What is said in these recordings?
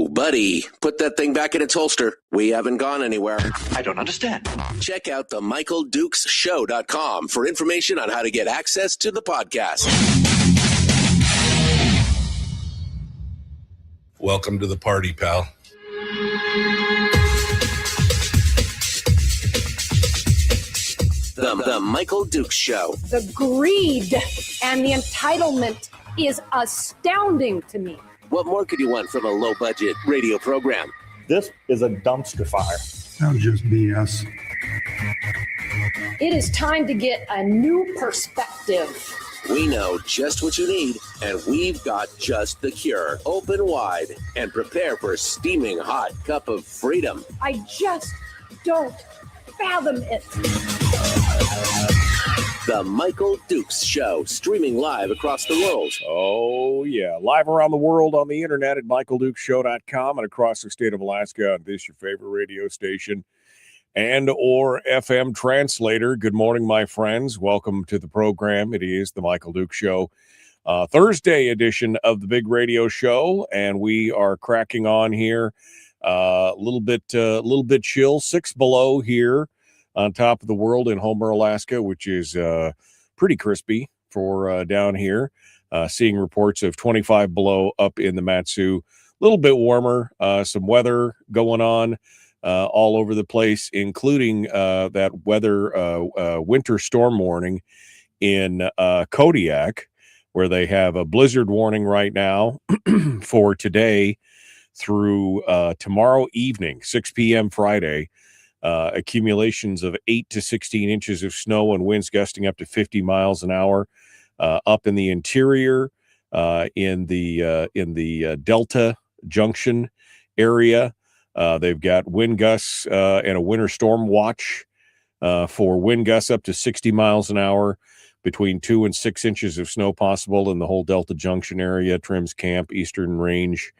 Whoa, buddy. Put that thing back in its holster. We haven't gone anywhere. I don't understand. Check out the MichaelDukesShow.com for information on how to get access to the podcast. Welcome to the party, pal. The Michael Dukes Show. The greed and the entitlement is astounding to me. What more could you want from a low-budget radio program? This is a dumpster fire. That's just BS. It is time to get a new perspective. We know just what you need, and we've got just the cure. Open wide and prepare for a steaming hot cup of freedom. I just don't fathom it. The Michael Dukes Show, streaming live across the world. Oh, yeah. Live around the world on the internet at MichaelDukesShow.com and across the state of Alaska on this, your favorite radio station and or FM translator. Good morning, my friends. Welcome to the program. It is the Michael Dukes Show, Thursday edition of the big radio show, and we are cracking on here. A little bit chill, 6 below here on top of the world in Homer, Alaska, which is pretty crispy for down here. Seeing reports of 25 below up in the MatSu. A little bit warmer, some weather going on all over the place, including that winter storm warning in Kodiak, where they have a blizzard warning right now for today through tomorrow evening, 6 p.m. Friday. Accumulations of 8 to 16 inches of snow and winds gusting up to 50 miles an hour up in the interior, in the Delta Junction area. They've got wind gusts and a winter storm watch for wind gusts up to 60 miles an hour, between 2 and 6 inches of snow possible in the whole Delta Junction area, Trims Camp, Eastern Range,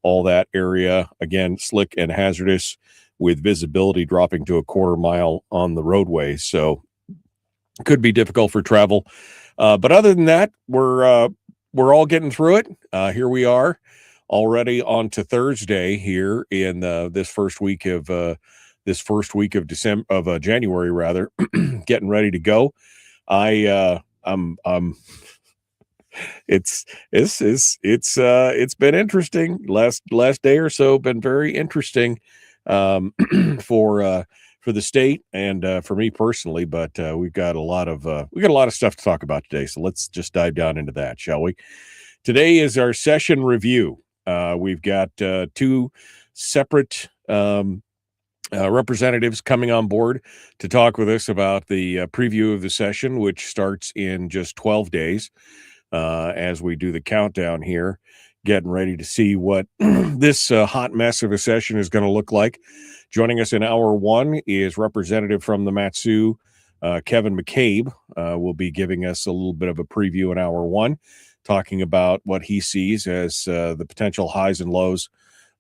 all that area. Again, slick and hazardous, with visibility dropping to a quarter mile on the roadway. So could be difficult for travel. But other than that, we're all getting through it. Here we are already on to Thursday here in this first week of January, rather, getting ready to go. It's been interesting. Last day or so been very interesting for the state and for me personally, but we've got a lot of stuff to talk about today. So let's just dive down into that, shall we? Today is our session review. We've got 2 separate representatives coming on board to talk with us about the preview of the session, which starts in just 12 days as we do the countdown here, getting ready to see what this hot mess of a session is going to look like. Joining us in hour 1 is representative from the MatSu, Kevin McCabe. Will be giving us a little bit of a preview in hour 1, talking about what he sees as the potential highs and lows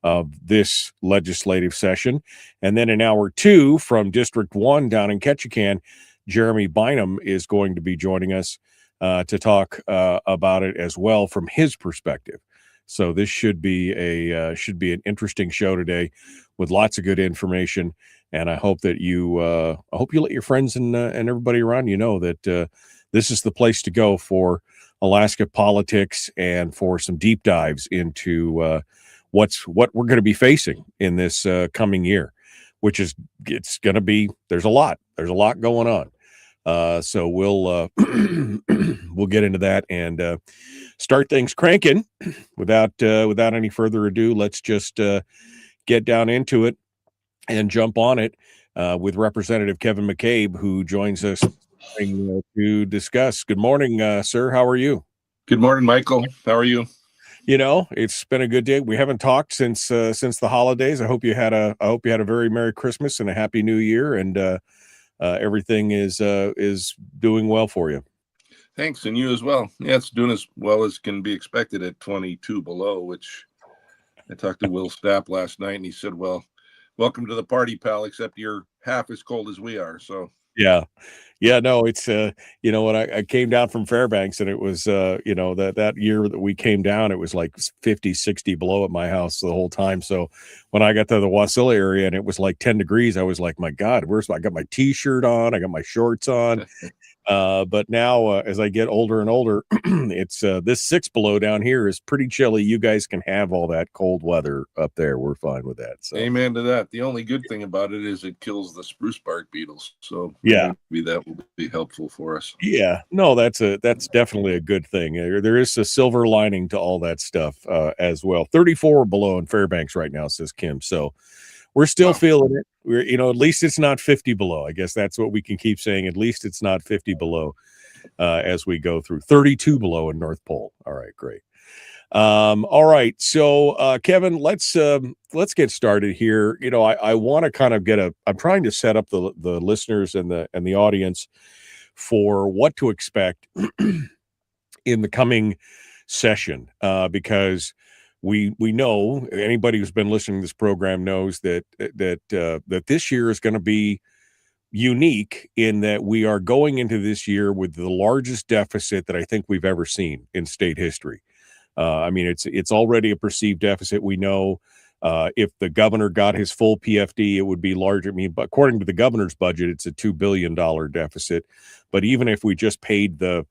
of this legislative session. And then in hour 2 from District 1 down in Ketchikan, Jeremy Bynum is going to be joining us to talk about it as well from his perspective. So this should be an interesting show today with lots of good information. And I hope that you let your friends and everybody around you know that this is the place to go for Alaska politics and for some deep dives into what we're going to be facing in this coming year, which is there's a lot going on. So we'll get into that and start things cranking. Without any further ado, let's just get down into it and jump on it with Representative Kevin McCabe, who joins us to discuss. Good morning, sir. How are you? Good morning, Michael. How are you? It's been a good day. We haven't talked since the holidays. I hope you had a very Merry Christmas and a Happy New Year, and everything is doing well for you. Thanks, and you as well. Yeah, it's doing as well as can be expected at 22 below, which I talked to Will Stapp last night, and he said, well, welcome to the party, pal, except you're half as cold as we are. So yeah, Yeah, no, it's when I came down from Fairbanks, and it was that year that we came down, it was like 50, 60 below at my house the whole time. So when I got to the Wasilla area and it was like 10 degrees, I was like, my God, I got my t-shirt on, I got my shorts on. But now, as I get older and older, it's this 6 below down here is pretty chilly. You guys can have all that cold weather up there. We're fine with that. So Amen to that. The only good thing about it is it kills the spruce bark beetles. So yeah, maybe that will be helpful for us. yeah, no, that's definitely a good thing. There is a silver lining to all that stuff as well. 34 below in Fairbanks right now, says Kim. So we're still feeling it. We're, at least it's not 50 below. I guess that's what we can keep saying. At least it's not 50 below as we go through. 32 below in North Pole. All right, great. All right. So, Kevin, let's get started here. I want to kind of I'm trying to set up the listeners and the audience for what to expect in the coming session, because we know, anybody who's been listening to this program knows that this year is going to be unique in that we are going into this year with the largest deficit that I think we've ever seen in state history. I mean, it's already a perceived deficit. We know if the governor got his full PFD, it would be larger. I mean, but according to the governor's budget, it's a $2 billion deficit. But even if we just paid the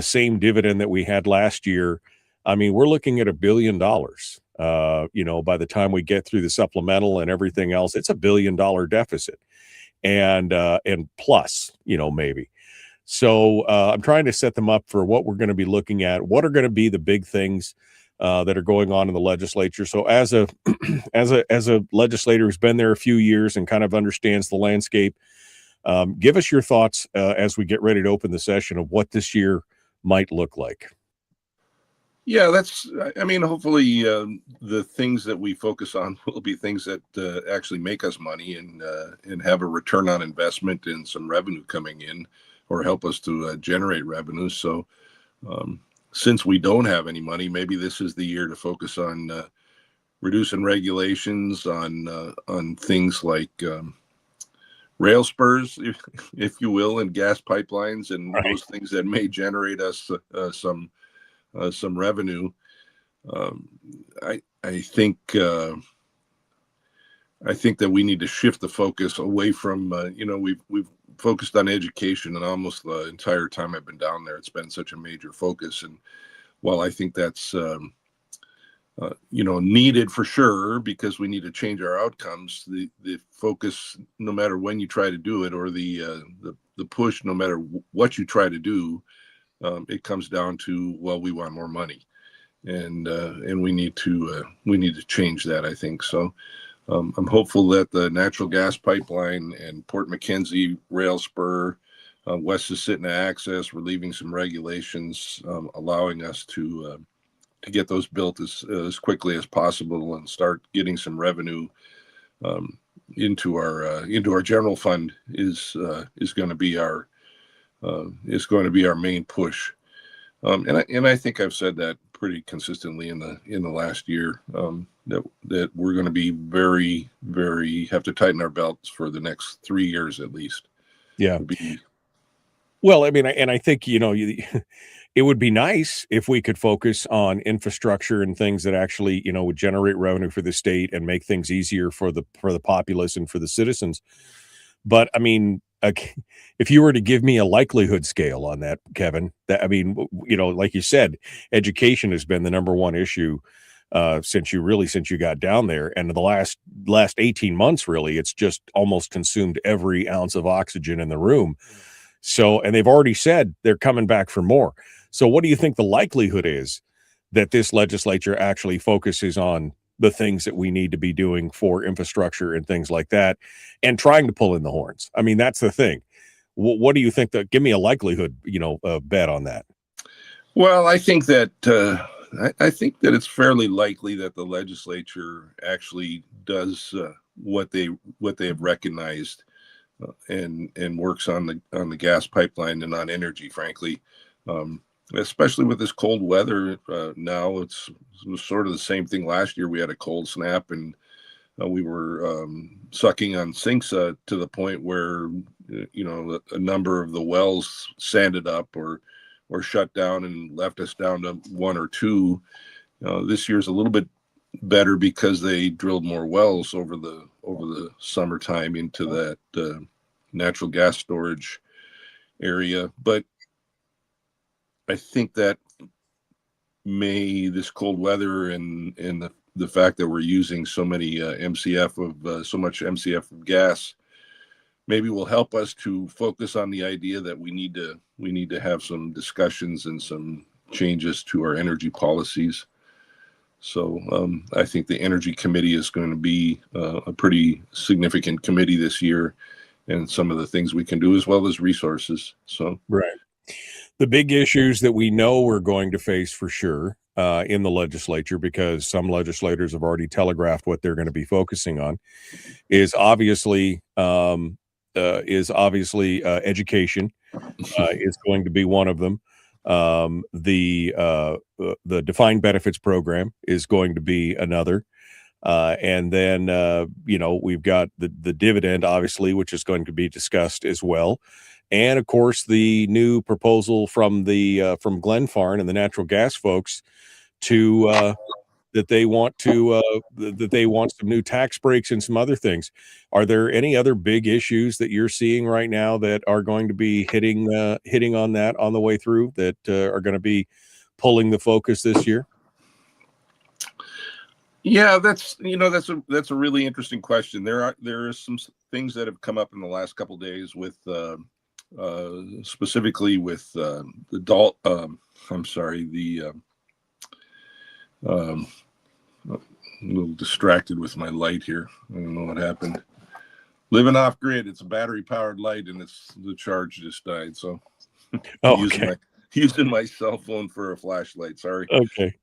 same dividend that we had last year, I mean, we're looking at $1 billion. By the time we get through the supplemental and everything else, it's $1 billion deficit, and plus, maybe. So I'm trying to set them up for what we're going to be looking at. What are going to be the big things that are going on in the legislature? So as a as a legislator who's been there a few years and kind of understands the landscape, give us your thoughts as we get ready to open the session of what this year might look like. Yeah, hopefully the things that we focus on will be things that actually make us money and have a return on investment and some revenue coming in, or help us to generate revenue. So since we don't have any money, maybe this is the year to focus on reducing regulations on things like rail spurs, if you will, and gas pipelines and those things that may generate us some revenue. I think that we need to shift the focus away from we've focused on education, and almost the entire time I've been down there, it's been such a major focus. And while I think that's needed for sure, because we need to change our outcomes, the focus, no matter when you try to do it, or the push, no matter what you try to do, it comes down to, well, we want more money, and we need to change that, I think. So I'm hopeful that the natural gas pipeline and Port McKenzie rail spur, West Susitna access, relieving some regulations, allowing us to get those built as quickly as possible and start getting some revenue into our general fund is going to be our main push. And I think I've said that pretty consistently in the last year, that we're going to be very, very, have to tighten our belts for the next 3 years at least. Yeah. Well, I mean, and I think, it would be nice if we could focus on infrastructure and things that actually, would generate revenue for the state and make things easier for the populace and for the citizens. But I mean, if you were to give me a likelihood scale on that, Kevin, like you said, education has been the number one issue since you got down there. And the last 18 months, really, it's just almost consumed every ounce of oxygen in the room. So, and they've already said they're coming back for more. So what do you think the likelihood is that this legislature actually focuses on the things that we need to be doing for infrastructure and things like that, and trying to pull in the horns? I mean, that's the thing. What do you think give me a likelihood, bet on that? Well, I think that it's fairly likely that the legislature actually does what they have recognized, and works on the gas pipeline and on energy, frankly. Especially with this cold weather now, it was sort of the same thing last year. We had a cold snap, and we were sucking on sinks to the point where a number of the wells sanded up or shut down and left us down to one or two. This year's a little bit better because they drilled more wells over the summertime into that natural gas storage area. But I think that this cold weather and the fact that we're using so many so much MCF of gas maybe will help us to focus on the idea that we need to have some discussions and some changes to our energy policies. So I think the Energy Committee is going to be a pretty significant committee this year, and some of the things we can do as well as resources. So right. The big issues that we know we're going to face for sure in the legislature, because some legislators have already telegraphed what they're going to be focusing on, is obviously education is going to be one of them. The defined benefits program is going to be another. And then, we've got the dividend, obviously, which is going to be discussed as well. And of course, the new proposal from Glenfarne and the natural gas folks that they want some new tax breaks and some other things. Are there any other big issues that you're seeing right now that are going to be hitting on that on the way through that are going to be pulling the focus this year? Yeah, that's a really interesting question. There are some things that have come up in the last couple of days with specifically with I'm a little distracted with my light here. I don't know what happened. Living off grid, it's a battery powered light, and the charge just died. So using my cell phone for a flashlight. Sorry. Okay.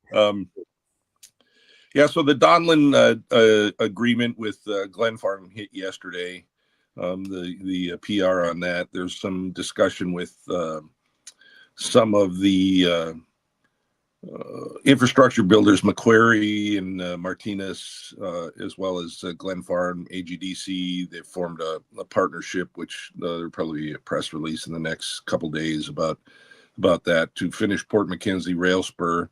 Yeah. So the Donlin agreement with Glenfarne hit yesterday. The PR on that. There's some discussion with some of the infrastructure builders, Macquarie and Martinez, as well as Glenfarne, AGDC. They've formed a partnership, which there'll probably be a press release in the next couple days about that, to finish Port McKenzie rail spur,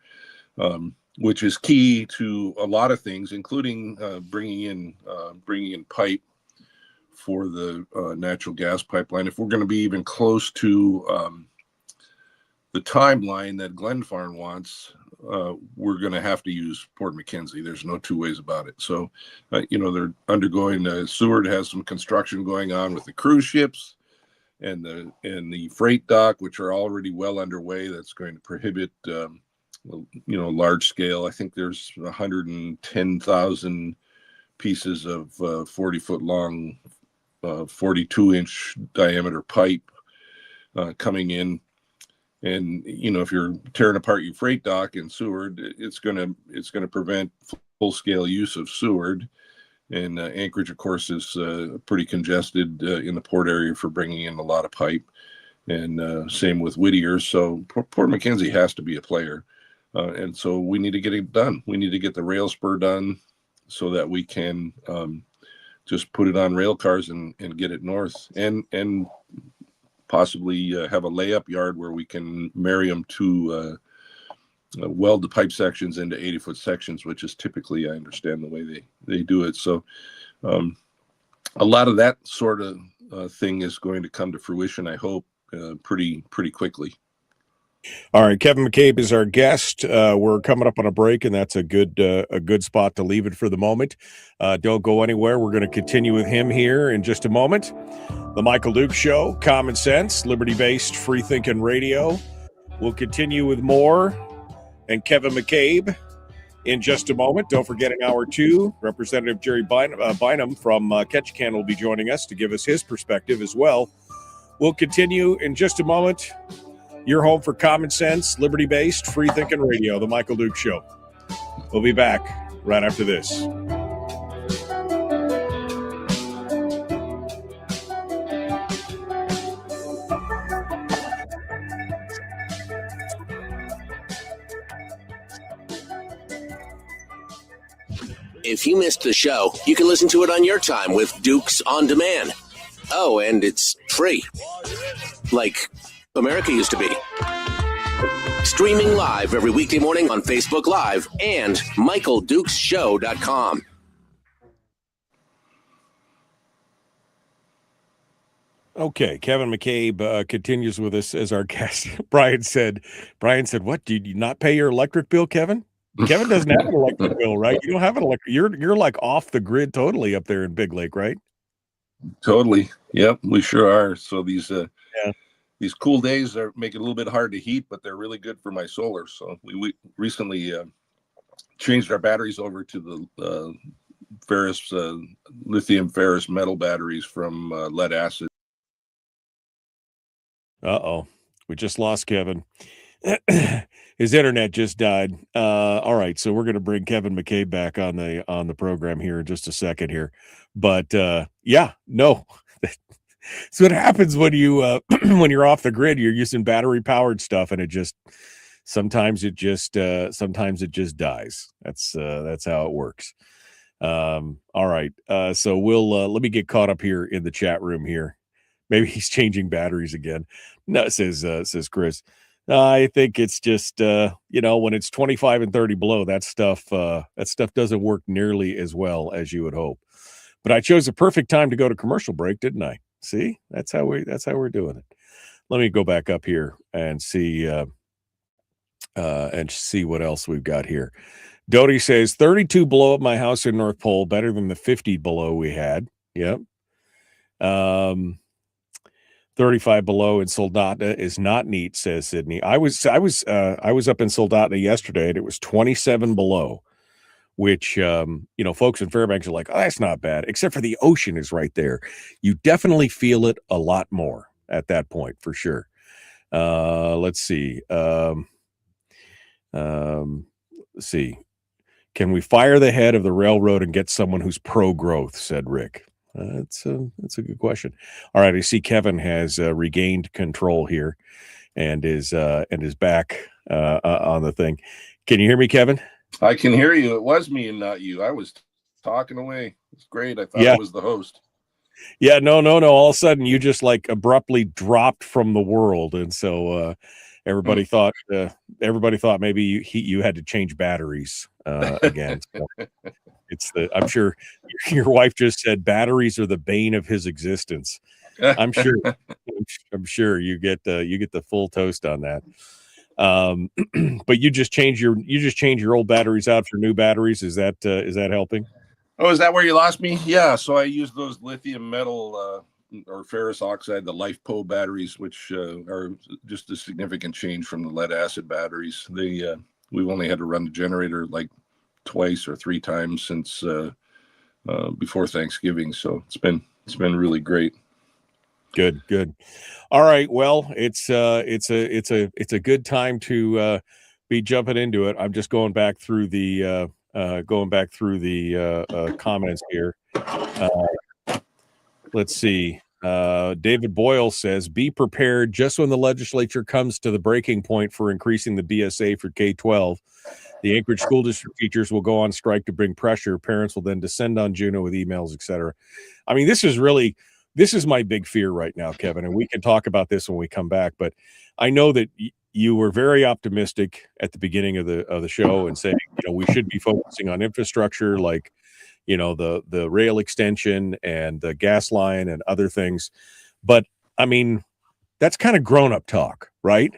which is key to a lot of things, including bringing in pipe for the natural gas pipeline. If we're going to be even close to the timeline that Glenfarne wants, we're going to have to use Port McKenzie. There's no two ways about it. So, they're undergoing, Seward has some construction going on with the cruise ships and the freight dock, which are already well underway. That's going to prohibit, large scale. I think there's 110,000 pieces of 40-foot long, 42-inch diameter pipe coming in. And if you're tearing apart your freight dock in Seward, it's going to prevent full scale use of Seward. And Anchorage, of course, is pretty congested in the port area for bringing in a lot of pipe. And same with Whittier. So Port McKenzie has to be a player, and so we need to get it done. We need to get the rail spur done so that we can just put it on rail cars and get it north, and possibly have a layup yard where we can marry them to weld the pipe sections into 80-foot sections, which is typically, I understand, the way they do it. So a lot of that sort of thing is going to come to fruition, I hope, pretty quickly. All right, Kevin McCabe is our guest. We're coming up on a break, and that's a good spot to leave it for the moment. Don't go anywhere. We're going to continue with him here in just a moment. The Michael Duke Show, common sense, liberty-based, free-thinking radio. We'll continue with more and Kevin McCabe in just a moment. Don't forget, in hour 2, Representative Jerry Bynum from Ketchikan will be joining us to give us his perspective as well. We'll continue in just a moment. Your home for common sense, liberty-based, free-thinking radio, The Michael Duke Show. We'll be back right after this. If you missed the show, you can listen to it on your time with Dukes On Demand. Oh, and it's free. Like America used to be. Streaming live every weekday morning on Facebook Live and MichaelDukesShow.com. Okay, Kevin McCabe continues with us as our guest. Brian said, what, did you not pay your electric bill, Kevin? Kevin doesn't have an electric bill, right? You don't have an electric. You're like off the grid totally up there in Big Lake, right? Totally. Yep, we sure are. So these cool days make it a little bit hard to heat, but they're really good for my solar. So we recently changed our batteries over to the ferrous lithium ferrous metal batteries from lead acid. Uh-oh, we just lost Kevin. His internet just died. All right, so we're going to bring Kevin McCabe back on the program here in just a second here. But no, so what happens when you when you're off the grid? You're using battery powered stuff, and it just sometimes it just dies. That's how it works. All right, so we'll let me get caught up here in the chat room here. Maybe he's changing batteries again. No, says Chris. I think it's just when it's 25 and 30 below, that stuff doesn't work nearly as well as you would hope. But I chose a perfect time to go to commercial break, didn't I? See, that's how we're doing it. Let me go back up here and see what else we've got here. Doty says 32 below at my house in North Pole, better than the 50 below we had. Yep. 35 below in Soldotna is not neat, says Sydney. I was up in Soldotna yesterday, and it was 27 below, which folks in Fairbanks are like, oh, that's not bad, except for the ocean is right there. You definitely feel it a lot more at that point, for sure. Let's see. Let's see. Can we fire the head of the railroad and get someone who's pro-growth, said Rick. That's a good question. All right, I see Kevin has regained control here and is back on the thing. Can you hear me, Kevin? I can hear you. It was me and not you. I was talking away. It's great. I thought I was the host. Yeah, no. All of a sudden, you just like abruptly dropped from the world, and so everybody thought maybe you had to change batteries again. So. I'm sure your wife just said batteries are the bane of his existence. I'm sure you get the full toast on that. But you just change your old batteries out for new batteries. Is that helping? Oh, is that where you lost me? Yeah. So I use those lithium metal or ferrous oxide, the LifePo batteries, which are just a significant change from the lead acid batteries. We've only had to run the generator like twice or three times since before Thanksgiving, so it's been really great. Good. All right, well, it's a good time to be jumping into it. I'm just going back through the comments here. Let's see. David Boyle says, be prepared just when the legislature comes to the breaking point for increasing the BSA for K-12. The Anchorage School District teachers will go on strike to bring pressure. Parents will then descend on Juneau with emails, etc. I mean, this is my big fear right now, Kevin, and we can talk about this when we come back. But I know that you were very optimistic at the beginning of the show and saying, we should be focusing on infrastructure like, the rail extension and the gas line and other things. But I mean, that's kind of grown-up talk, right?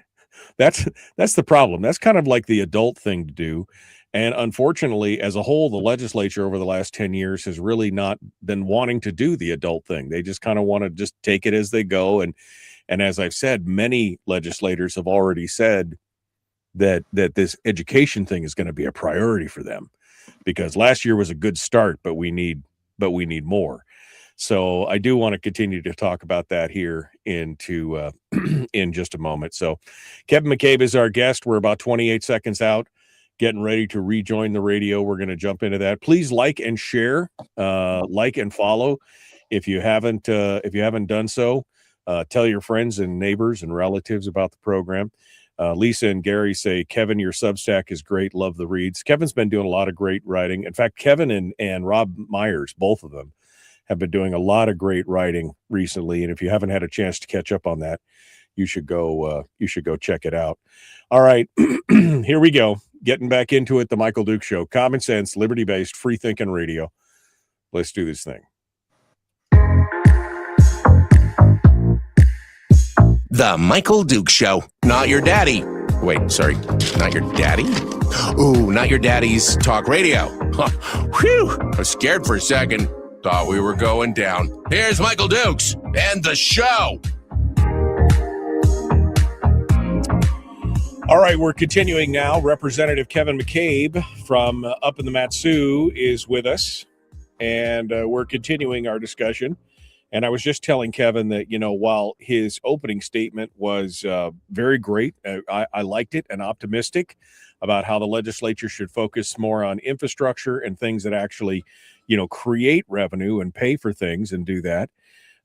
That's the problem. That's kind of like the adult thing to do. And unfortunately, as a whole, the legislature over the last 10 years has really not been wanting to do the adult thing. They just kind of want to just take it as they go. And as I've said, many legislators have already said that this education thing is going to be a priority for them, because last year was a good start, but we need more. So I do want to continue to talk about that here in just a moment. So Kevin McCabe is our guest. We're about 28 seconds out, getting ready to rejoin the radio. We're going to jump into that. Please like and share, like and follow. If you haven't done so, tell your friends and neighbors and relatives about the program. Lisa and Gary say, Kevin, your Substack is great. Love the reads. Kevin's been doing a lot of great writing. In fact, Kevin and Rob Myers, both of them, have been doing a lot of great writing recently. And if you haven't had a chance to catch up on that, you should go check it out. All right, here we go. Getting back into it, the Michael Duke Show. Common sense, liberty-based, free-thinking radio. Let's do this thing. The Michael Duke Show. Not your daddy. Wait, sorry. Not your daddy? Ooh, not your daddy's talk radio. Whew. I was scared for a second. Thought we were going down. Here's Michael Dukes and the show. All right, we're continuing now. Representative Kevin McCabe from up in the MatSu is with us, and we're continuing our discussion. And I was just telling Kevin that, while his opening statement was very great, I liked it and optimistic about how the legislature should focus more on infrastructure and things that actually, create revenue and pay for things and do that.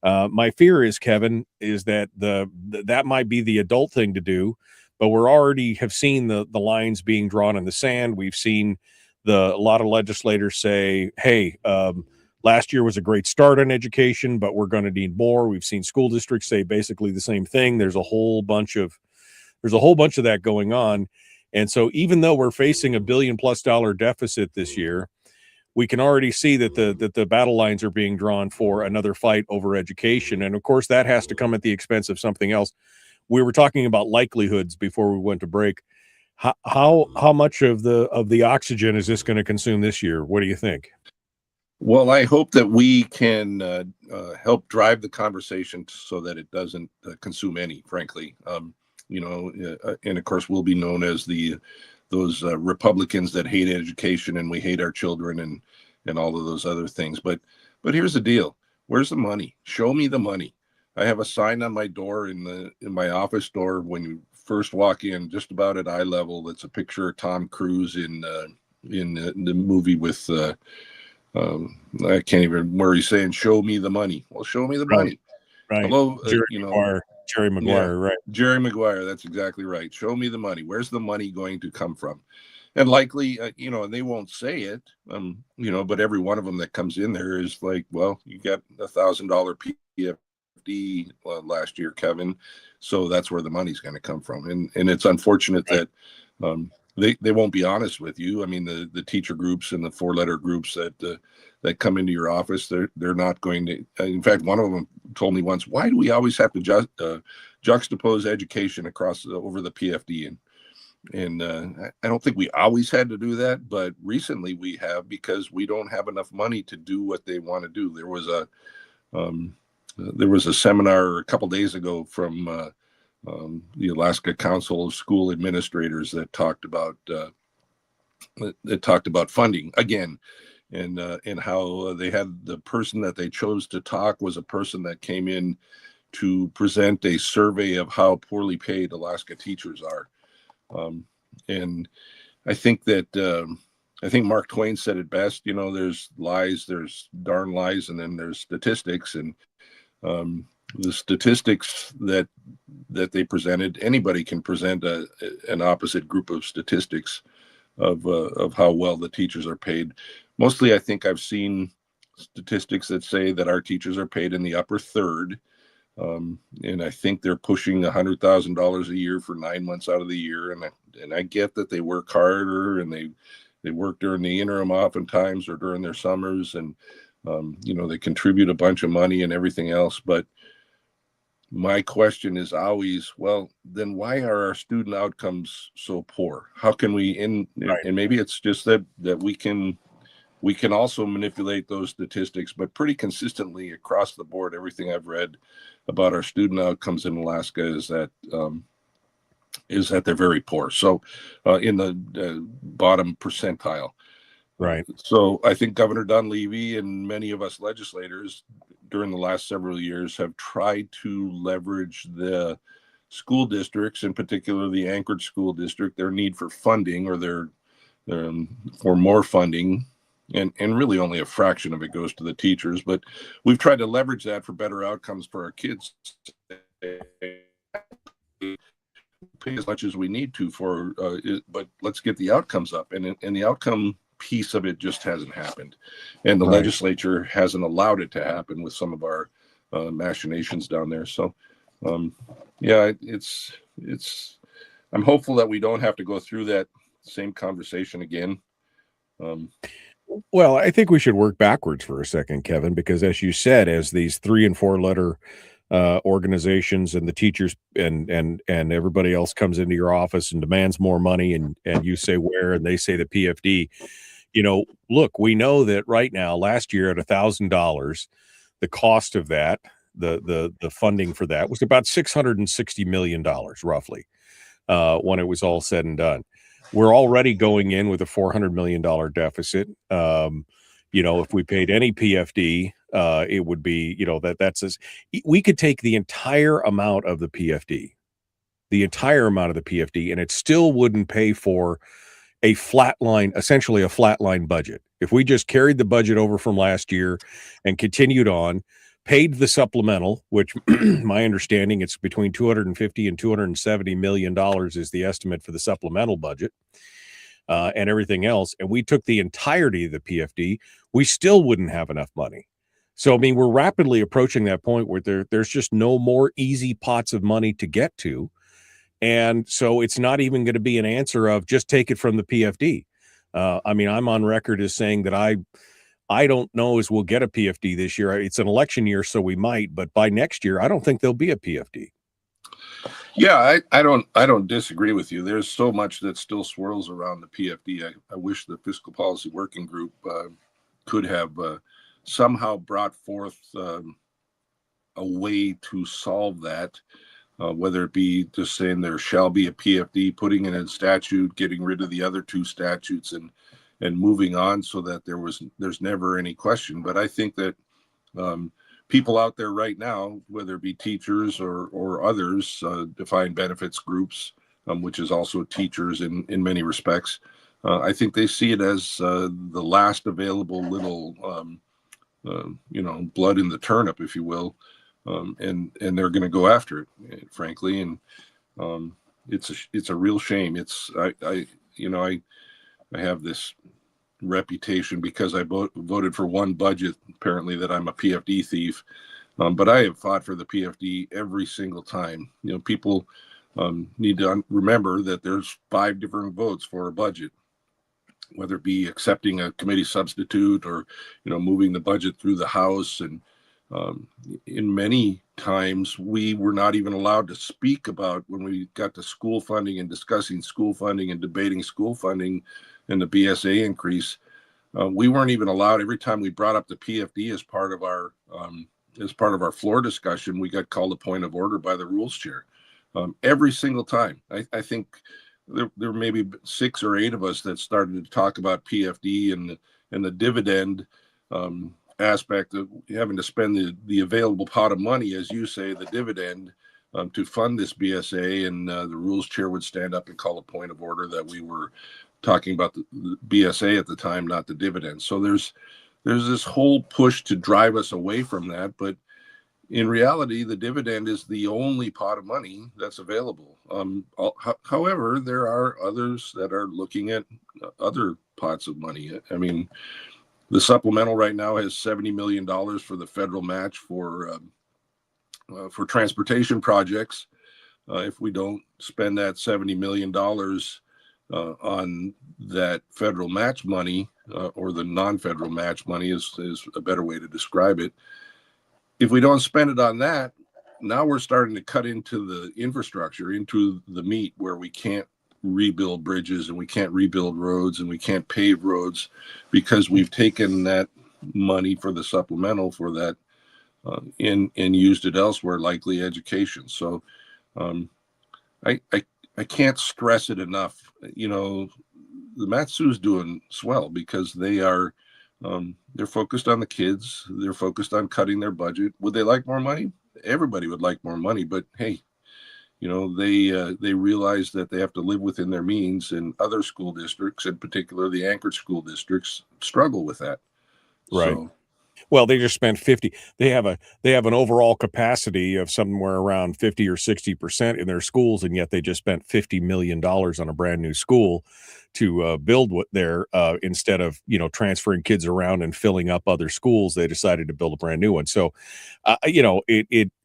My fear is, Kevin, is that that might be the adult thing to do, but we're already have seen the lines being drawn in the sand. We've seen a lot of legislators say, hey, last year was a great start on education, but we're going to need more. We've seen school districts say basically the same thing. There's a whole bunch of that going on. And so even though we're facing $1 billion+ deficit this year, we can already see that the battle lines are being drawn for another fight over education. And of course, that has to come at the expense of something else. We were talking about likelihoods before we went to break. How much of the oxygen is this going to consume this year? What do you think? Well, I hope that we can help drive the conversation so that it doesn't consume any, frankly. And of course, we'll be known as those Republicans that hate education and we hate our children and all of those other things. But here's the deal. Where's the money? Show me the money. I have a sign on my door in my office door when you first walk in, just about at eye level. That's a picture of Tom Cruise in the movie with. I can't even where he's saying, "Show me the money." Well, show me the money. Right. Hello, Jerry Maguire, yeah, right. Jerry Maguire. That's exactly right. Show me the money. Where's the money going to come from? And likely, and they won't say it, but every one of them that comes in there is like, well, you got $1,000 PFD last year, Kevin. So that's where the money's going to come from. And it's unfortunate that they won't be honest with you. I mean, the teacher groups and the 4-letter groups that come into your office, they're not going to. In fact, one of them told me once, why do we always have to juxtapose education over the PFD? And I don't think we always had to do that, but recently we have, because we don't have enough money to do what they want to do. There was a seminar a couple days ago from the Alaska Council of School Administrators that talked about funding again, and how they had the person that they chose to talk was a person that came in to present a survey of how poorly paid Alaska teachers are. And I think Mark Twain said it best. There's lies, there's darn lies, and then there's statistics. And the statistics that they presented, anybody can present an opposite group of statistics of how well the teachers are paid. Mostly, I think I've seen statistics that say that our teachers are paid in the upper third. And I think they're pushing $100,000 a year for 9 months out of the year. And I get that they work harder and they work during the interim oftentimes or during their summers, and they contribute a bunch of money and everything else. But my question is always, well, then why are our student outcomes so poor? How can we and maybe it's just that we can also manipulate those statistics, but pretty consistently across the board, everything I've read about our student outcomes in Alaska is that they're very poor. So in the bottom percentile. Right. So I think Governor Dunleavy and many of us legislators during the last several years have tried to leverage the school districts, in particular the Anchorage School District, their need for funding or their for more funding. And really only a fraction of it goes to the teachers, but we've tried to leverage that for better outcomes for our kids. Pay as much as we need to but let's get the outcomes up. And the outcome piece of it just hasn't happened, and the Right. legislature hasn't allowed it to happen with some of our machinations down there. So, yeah, it's. I'm hopeful that we don't have to go through that same conversation again. Well, I think we should work backwards for a second, Kevin, because as you said, as these 3 and 4 letter organizations and the teachers and everybody else comes into your office and demands more money, and you say where, and they say the PFD. Look, we know that right now, last year at $1,000, the cost of that, the funding for that was about $660 million roughly, when it was all said and done. We're already going in with a $400 million deficit. If we paid any PFD, it would be, that's as we could take the entire amount of the PFD, and it still wouldn't pay for essentially a flatline budget. If we just carried the budget over from last year and continued on, paid the supplemental, which my understanding it's between $250 and $270 million is the estimate for the supplemental budget, and everything else, and we took the entirety of the PFD, we still wouldn't have enough money. So, I mean, we're rapidly approaching that point where there's just no more easy pots of money to get to. And so it's not even going to be an answer of just take it from the PFD. I mean, I'm on record as saying that I don't know as we'll get a PFD this year. It's an election year, so we might, but by next year, I don't think there'll be a PFD. Yeah, I don't disagree with you. There's so much that still swirls around the PFD. I wish the Fiscal Policy Working Group could have somehow brought forth a way to solve that, whether it be just saying there shall be a PFD, putting it in statute, getting rid of the other 2 statutes, and moving on so that there's never any question. But I think that people out there right now, whether it be teachers or others, defined benefits groups, which is also teachers in many respects, I think they see it as the last available little, blood in the turnip, if you will, and they're going to go after it, frankly. And it's a real shame. I have this reputation because I voted for one budget, apparently, that I'm a PFD thief. But I have fought for the PFD every single time. People need to remember that there's 5 different votes for a budget, whether it be accepting a committee substitute or, moving the budget through the House. And in many times, we were not even allowed to speak about when we got to school funding and discussing school funding and debating school funding and the BSA increase. We weren't even allowed. Every time we brought up the PFD as part of our floor discussion, we got called a point of order by the rules chair. Every single time. I think there may be 6 or 8 of us that started to talk about PFD and the dividend aspect of having to spend the available pot of money, as you say, the dividend, to fund this BSA, and the rules chair would stand up and call a point of order that we were talking about the BSA at the time, not the dividend. So there's this whole push to drive us away from that, but in reality, the dividend is the only pot of money that's available. However, there are others that are looking at other pots of money. I mean, the supplemental right now has $70 million for the federal match for transportation projects. If we don't spend that $70 million on that federal match money, or the non-federal match money is a better way to describe it. If we don't spend it on that, now we're starting to cut into the infrastructure, into the meat, where we can't rebuild bridges and we can't rebuild roads and we can't pave roads because we've taken that money for the supplemental for that and used it elsewhere, likely education. So I can't stress it enough. The MatSu is doing swell because they're focused on the kids. They're focused on cutting their budget. Would they like more money? Everybody would like more money, but hey, they realize that they have to live within their means, and other school districts, in particular the anchored school districts, struggle with that. Right. So, Well, they just spent 50. They have an overall capacity of somewhere around 50 or 60% in their schools, and yet they just spent $50 million on a brand new school to build what there instead of transferring kids around and filling up other schools. They decided to build a brand new one. So,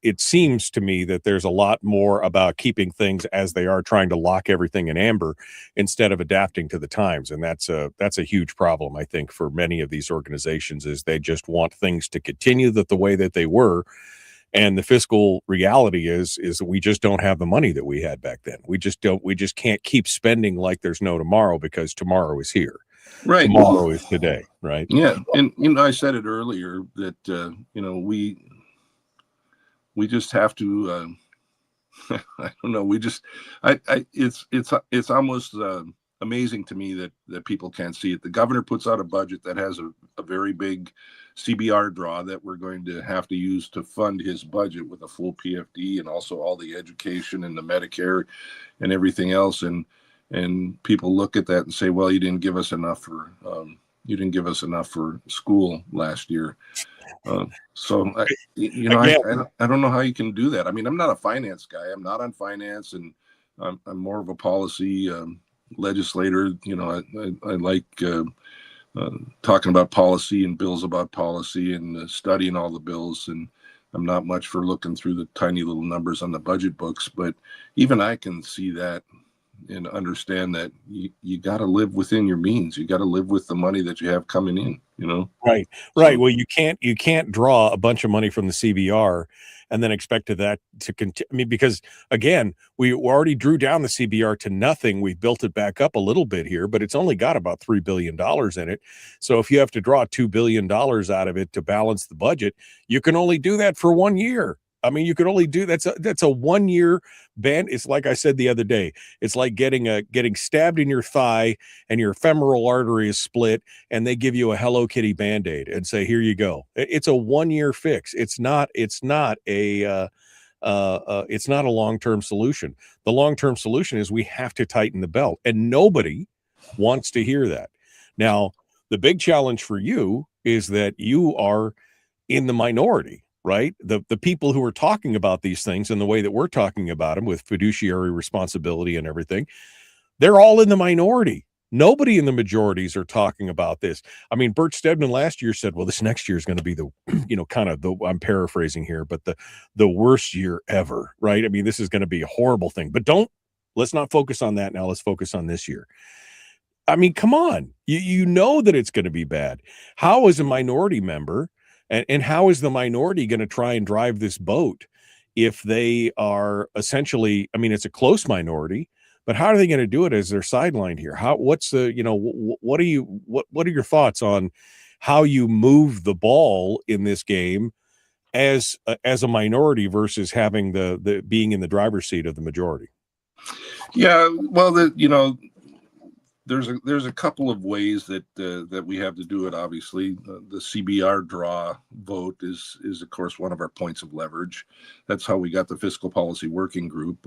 it seems to me that there's a lot more about keeping things as they are, trying to lock everything in amber instead of adapting to the times, and that's a huge problem, I think, for many of these organizations. Is they just want things to continue the way that they were, and the fiscal reality is that we just don't have the money that we had back then. We just can't keep spending like there's no tomorrow, because tomorrow is here. Right. Tomorrow is today, right? Yeah, and I said it earlier that we just have to. I don't know. It's almost amazing to me that people can't see it. The governor puts out a budget that has a very big CBR draw that we're going to have to use to fund his budget with a full PFD and also all the education and the Medicare and everything else. And people look at that and say, well, you didn't give us enough for school last year. So I don't know how you can do that. I mean, I'm not a finance guy. I'm not on finance, and I'm more of a policy legislator. I like talking about policy and bills about policy and studying all the bills. And I'm not much for looking through the tiny little numbers on the budget books, but even I can see that and understand that you got to live within your means. You got to live with the money that you have coming in, Right. So, Well, you can't draw a bunch of money from the CBR and then expect that to continue. I mean, because again, we already drew down the CBR to nothing. We've built it back up a little bit here, but it's only got about $3 billion in it. So if you have to draw $2 billion out of it to balance the budget, you can only do that for 1 year. I mean, you could only do that's a 1 year ban. It's like I said the other day. It's like getting stabbed in your thigh and your femoral artery is split, and they give you a Hello Kitty Band-Aid and say, "Here you go." It's a 1 year fix. It's not a long-term solution. The long-term solution is we have to tighten the belt, and nobody wants to hear that. Now, the big challenge for you is that you are in the minority. Right? The people who are talking about these things in the way that we're talking about them, with fiduciary responsibility and everything, they're all in the minority. Nobody in the majorities are talking about this. I mean, Bert Stedman last year said, well, this next year is going to be I'm paraphrasing here, but the worst year ever, right? I mean, this is going to be a horrible thing, but let's not focus on that now. Let's focus on this year. I mean, come on. You know that it's going to be bad. How is a minority member and how is the minority going to try and drive this boat if they are essentially, I mean, it's a close minority, but how are they going to do it as they're sidelined here? What are your thoughts on how you move the ball in this game as a minority versus having the being in the driver's seat of the majority? Yeah, well, there's a couple of ways that we have to do it. Obviously, the CBR draw vote is of course one of our points of leverage. That's how we got the fiscal policy working group.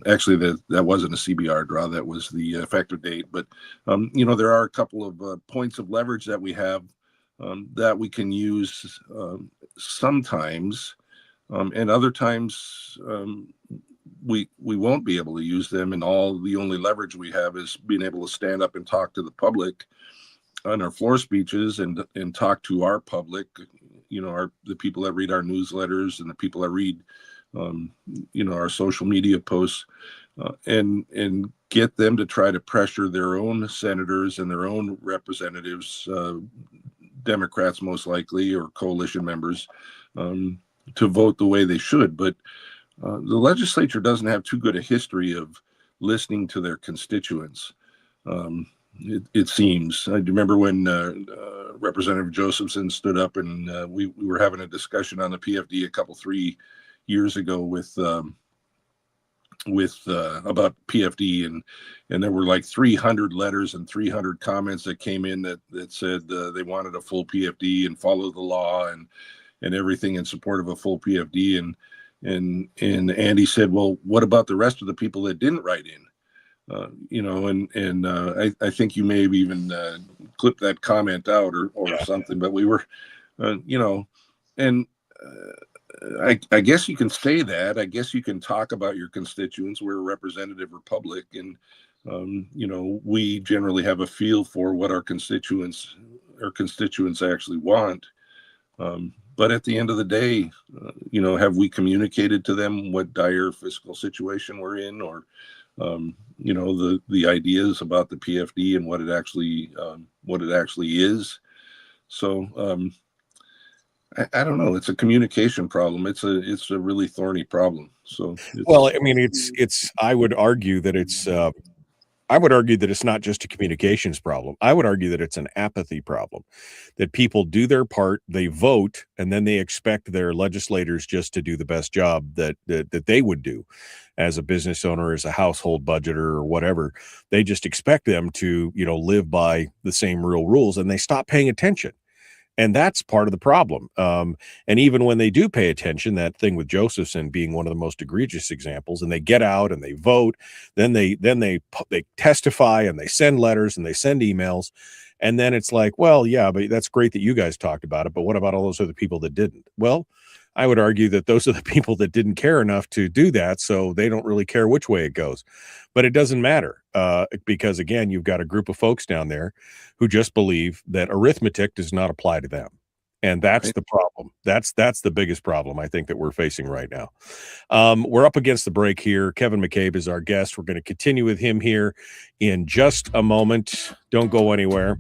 Actually that wasn't a CBR draw. That was the effective date. But there are a couple of points of leverage that we have that we can use sometimes, and other times. We won't be able to use them, and the only leverage we have is being able to stand up and talk to the public on our floor speeches and talk to our public, the people that read our newsletters and the people that read, our social media posts, and get them to try to pressure their own senators and their own representatives, Democrats most likely, or coalition members, to vote the way they should. But the legislature doesn't have too good a history of listening to their constituents. It seems. I remember when Representative Josephson stood up and we were having a discussion on the PFD 3 years ago with about PFD, and there were like 300 letters and 300 comments that came in that said they wanted a full PFD and follow the law and everything in support of a full PFD. And Andy said, well, what about the rest of the people that didn't write in? I think you may have even clipped that comment out or something, but we were, and I guess you can say that. I guess you can talk about your constituents. We're a representative republic, and we generally have a feel for what our constituents actually want. But at the end of the day, have we communicated to them what dire fiscal situation we're in, or the ideas about the PFD and what it actually is? So I don't know. It's a communication problem. It's a really thorny problem. So I would argue that it's not just a communications problem. I would argue that it's an apathy problem, that people do their part, they vote, and then they expect their legislators just to do the best job that they would do as a business owner, as a household budgeter, or whatever. They just expect them to, live by the same real rules, and they stop paying attention. And that's part of the problem. And even when they do pay attention, that thing with Josephson being one of the most egregious examples, and they get out and they vote, then they testify and they send letters and they send emails. And then it's like, well, yeah, but that's great that you guys talked about it. But what about all those other people that didn't? Well, I would argue that those are the people that didn't care enough to do that, so they don't really care which way it goes. But it doesn't matter because, again, you've got a group of folks down there who just believe that arithmetic does not apply to them. And that's the problem. That's the biggest problem, I think, that we're facing right now. We're up against the break here. Kevin McCabe is our guest. We're going to continue with him here in just a moment. Don't go anywhere.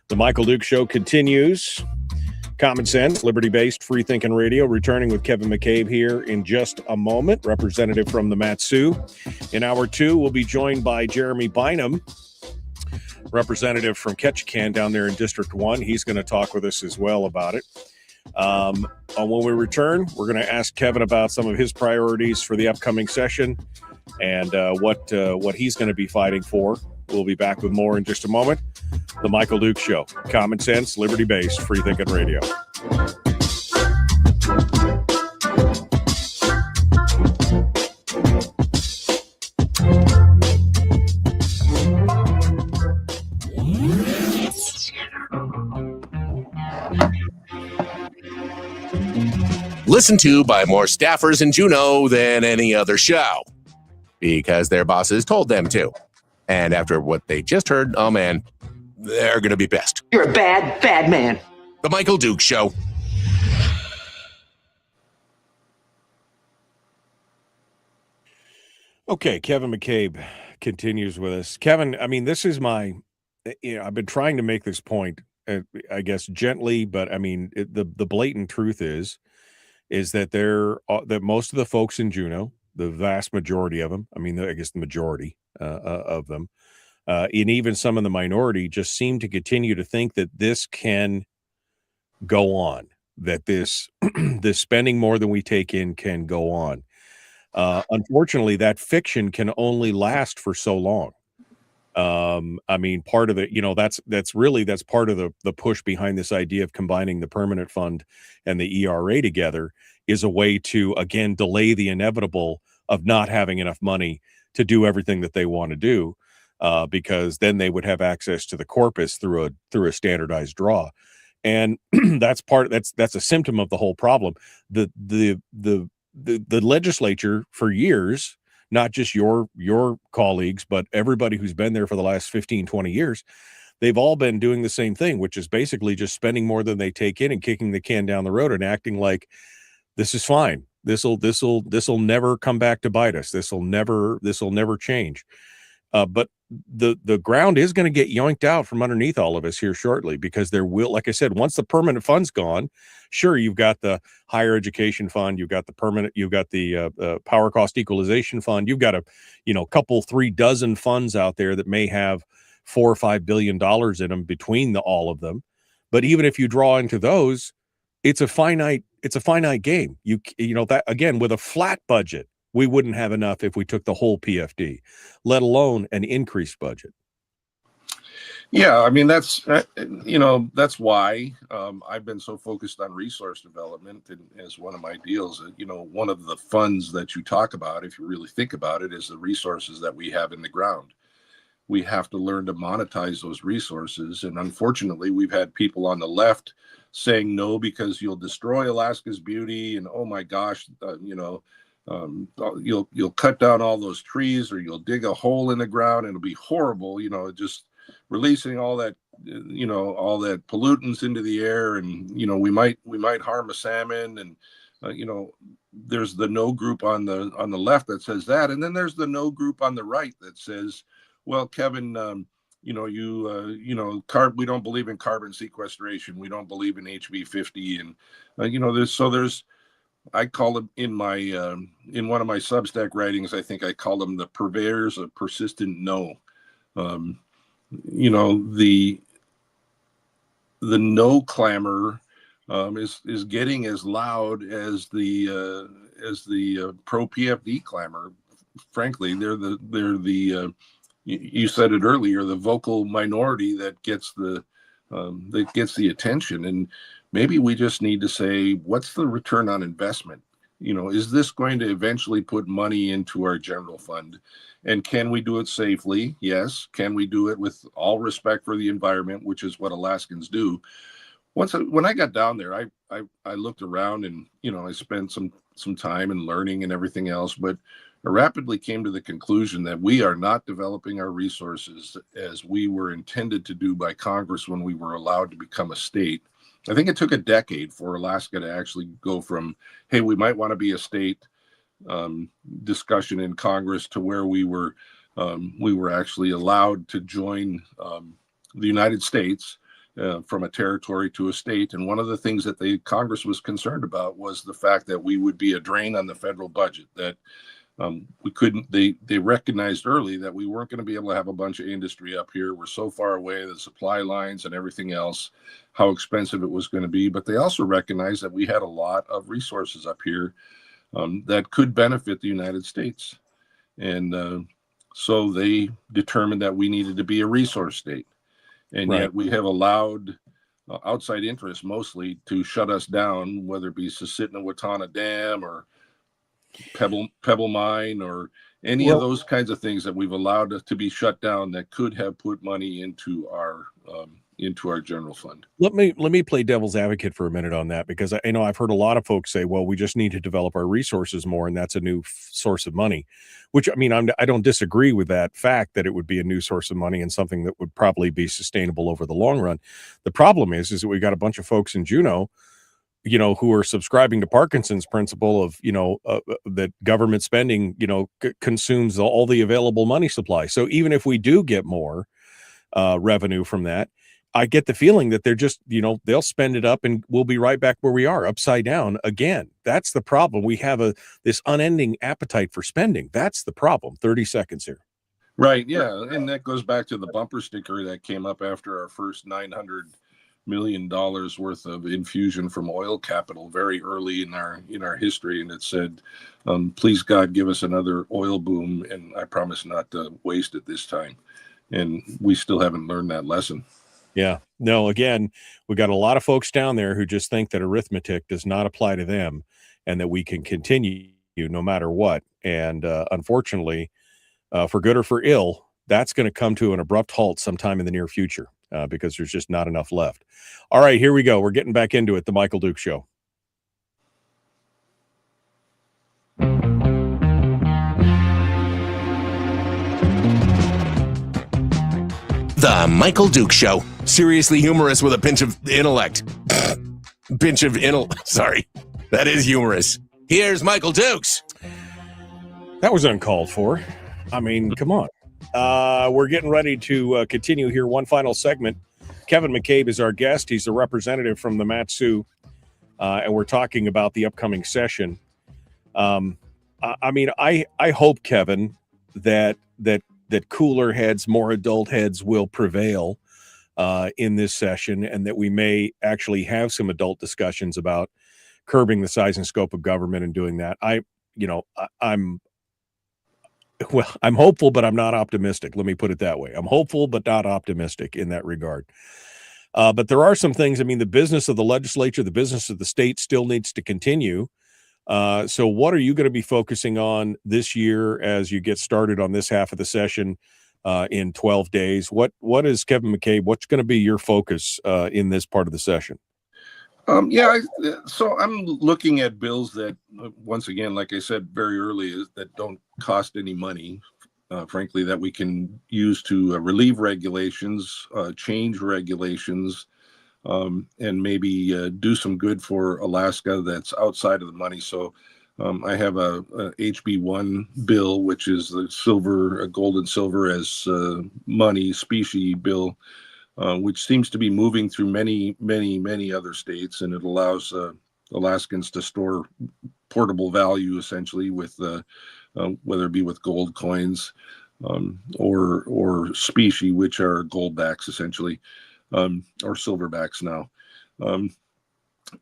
The Michael Duke Show continues. Common sense, liberty-based, free-thinking radio, returning with Kevin McCabe here in just a moment, representative from the MatSu. In hour two, we'll be joined by Jeremy Bynum, representative from Ketchikan down there in District 1. He's going to talk with us as well about it. When we return, we're going to ask Kevin about some of his priorities for the upcoming session and what he's going to be fighting for. We'll be back with more in just a moment. The Michael Duke Show. Common sense, liberty-based, free-thinking radio. Listened to by more staffers in Juneau than any other show because their bosses told them to. And after what they just heard, oh man, they're going to be pissed. You're a bad, bad man. The Michael Duke Show. Okay, Kevin McCabe continues with us. Kevin, I mean, this is I've been trying to make this point, I guess gently, but I mean, the blatant truth is that that most of the folks in Juneau, the vast majority of them, I mean, I guess the majority of them, and even some in the minority, just seem to continue to think that this can go on, that this spending more than we take in can go on. Unfortunately, that fiction can only last for so long. I mean, part of it, that's part of the push behind this idea of combining the permanent fund and the ERA together is a way to, again, delay the inevitable of not having enough money to do everything that they want to do, because then they would have access to the corpus through a standardized draw. And that's a symptom of the whole problem. The legislature for years, not just your colleagues, but everybody who's been there for the last 15, 20 years, they've all been doing the same thing, which is basically just spending more than they take in and kicking the can down the road and acting like this is fine. This'll never come back to bite us. This'll never change. But the ground is going to get yoinked out from underneath all of us here shortly, because there will, like I said, once the permanent fund's gone, sure, you've got the higher education fund, you've got the power cost equalization fund, you've got a couple 3 dozen funds out there that may have $4 or $5 billion in them between all of them. But even if you draw into those, it's a finite game. You know that, again, with a flat budget, we wouldn't have enough if we took the whole PFD, let alone an increased budget. Yeah, I mean, that's that's why I've been so focused on resource development, and as one of my deals. One of the funds that you talk about, if you really think about it, is the resources that we have in the ground. We have to learn to monetize those resources, and unfortunately, we've had people on the left saying no because you'll destroy Alaska's beauty, and oh my gosh, you'll cut down all those trees, or you'll dig a hole in the ground, and it'll be horrible. Just releasing all that all that pollutants into the air, and we might harm a salmon. And there's the no group on the left that says that, and then there's the no group on the right that says, well, Kevin, we don't believe in carbon sequestration, we don't believe in HB50, and there's I call them in one of my Substack writings, I think I call them the purveyors of persistent no. The no clamor is getting as loud as the pro PFD clamor. Frankly, they're the you said it earlier, the vocal minority that gets the attention. And maybe we just need to say, what's the return on investment? Is this going to eventually put money into our general fund? And can we do it safely? Yes. Can we do it with all respect for the environment, which is what Alaskans do? When I got down there, I looked around, and I spent some time and learning and everything else, but I rapidly came to the conclusion that we are not developing our resources as we were intended to do by Congress when we were allowed to become a state. I think it took a decade for Alaska to actually go from, hey, we might want to be a state, discussion in Congress, to where we were actually allowed to join the United States, from a territory to a state. And one of the things that Congress was concerned about was the fact that we would be a drain on the federal budget, that we couldn't, they recognized early that we weren't going to be able to have a bunch of industry up here. We're so far away, the supply lines and everything else, how expensive it was going to be. But they also recognized that we had a lot of resources up here that could benefit the United States. And so they determined that we needed to be a resource state. And Right. Yet we have allowed outside interests mostly to shut us down, whether it be Susitna-Watana Dam or Pebble Mine or any of those kinds of things that we've allowed to be shut down that could have put money into our general fund. Let me play devil's advocate for a minute on that, because I know I've heard a lot of folks say, well, we just need to develop our resources more, and that's a new source of money, which, I mean, I don't disagree with that fact that it would be a new source of money and something that would probably be sustainable over the long run. The problem is that we've got a bunch of folks in Juneau, who are subscribing to Parkinson's principle of, that government spending, consumes all the available money supply. So even if we do get more revenue from that, I get the feeling that they're just, they'll spend it up and we'll be right back where we are, upside down again. That's the problem. We have this unending appetite for spending. That's the problem. 30 seconds here. Right. Yeah. And that goes back to the bumper sticker that came up after our first $900 million worth of infusion from oil capital very early in our history. And it said, please God, give us another oil boom. And I promise not to waste it this time. And we still haven't learned that lesson. Yeah. No, again, we got a lot of folks down there who just think that arithmetic does not apply to them and that we can continue no matter what. And unfortunately, for good or for ill, that's going to come to an abrupt halt sometime in the near future because there's just not enough left. All right, here we go. We're getting back into it. The Michael Duke Show. The Michael Duke Show. Seriously humorous with a pinch of intellect. Sorry. That is humorous. Here's Michael Dukes. That was uncalled for. I mean, come on. We're getting ready to continue here. One final segment. Kevin McCabe is our guest. He's the representative from the MatSu, and we're talking about the upcoming session. I hope, Kevin, that cooler heads, more adult heads will prevail in this session, and that we may actually have some adult discussions about curbing the size and scope of government and doing that. well, I'm hopeful, but I'm not optimistic. Let me put it that way. I'm hopeful, but not optimistic in that regard. But there are some things. I mean, the business of the legislature, the business of the state still needs to continue. So what are you going to be focusing on this year as you get started on this half of the session in 12 days? What is Kevin McCabe? What's going to be your focus in this part of the session? So I'm looking at bills that, once again, like I said very early, that don't cost any money, frankly, that we can use to relieve regulations, change regulations, and maybe do some good for Alaska that's outside of the money. So I have a HB1 bill, which is the silver, gold and silver as money specie bill, which seems to be moving through many other states, and it allows Alaskans to store portable value, essentially, with whether it be with gold coins or specie, which are goldbacks, essentially, or silverbacks now.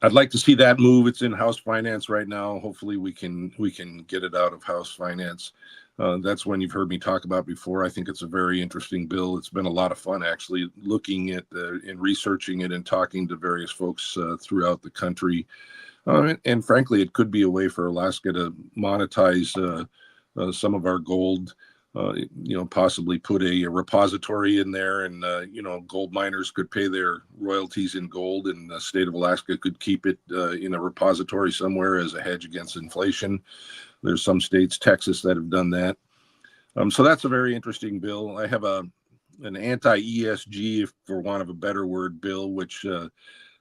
I'd like to see that move. It's in House Finance right now. Hopefully we can get it out of House Finance. That's one you've heard me talk about before. I think it's a very interesting bill. It's been a lot of fun actually looking at and researching it and talking to various folks throughout the country. And frankly, it could be a way for Alaska to monetize some of our gold. Possibly put a repository in there, and gold miners could pay their royalties in gold, and the state of Alaska could keep it in a repository somewhere as a hedge against inflation. There's some states, Texas, that have done that. So that's a very interesting bill. I have an anti-ESG, for want of a better word, bill, which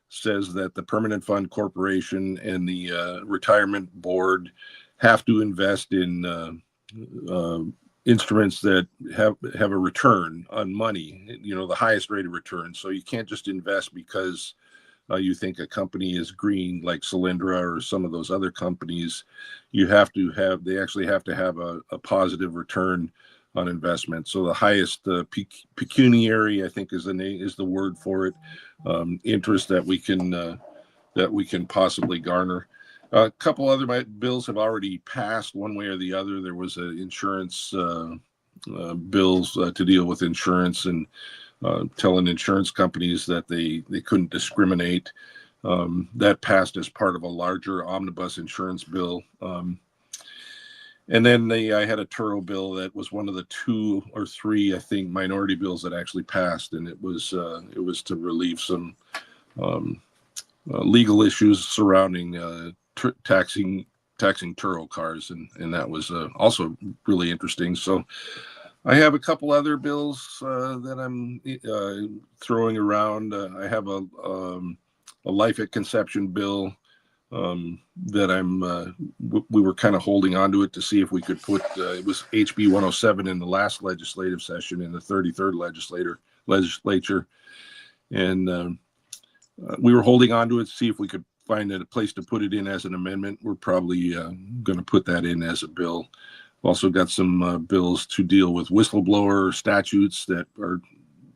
says that the Permanent Fund Corporation and the Retirement Board have to invest in instruments that have a return on money, the highest rate of return. So you can't just invest because you think a company is green, like Solyndra or some of those other companies. They actually have to have a positive return on investment. So the highest pecuniary, I think is the word for it, interest that we can possibly garner. A couple other bills have already passed one way or the other. There was insurance bills to deal with insurance and telling insurance companies that they couldn't discriminate. That passed as part of a larger omnibus insurance bill. And then I had a Turo bill that was one of the 2 or 3, I think, minority bills that actually passed, and it was to relieve some legal issues surrounding taxing Turo cars, and that was also really interesting. So I have a couple other bills that I'm throwing around. I have a life at conception bill that we were kind of holding on to it to see if we could put it was HB 107 in the last legislative session in the 33rd legislature, and we were holding on to it to see if we could find a place to put it in as an amendment. We're probably going to put that in as a bill. Also got some bills to deal with whistleblower statutes that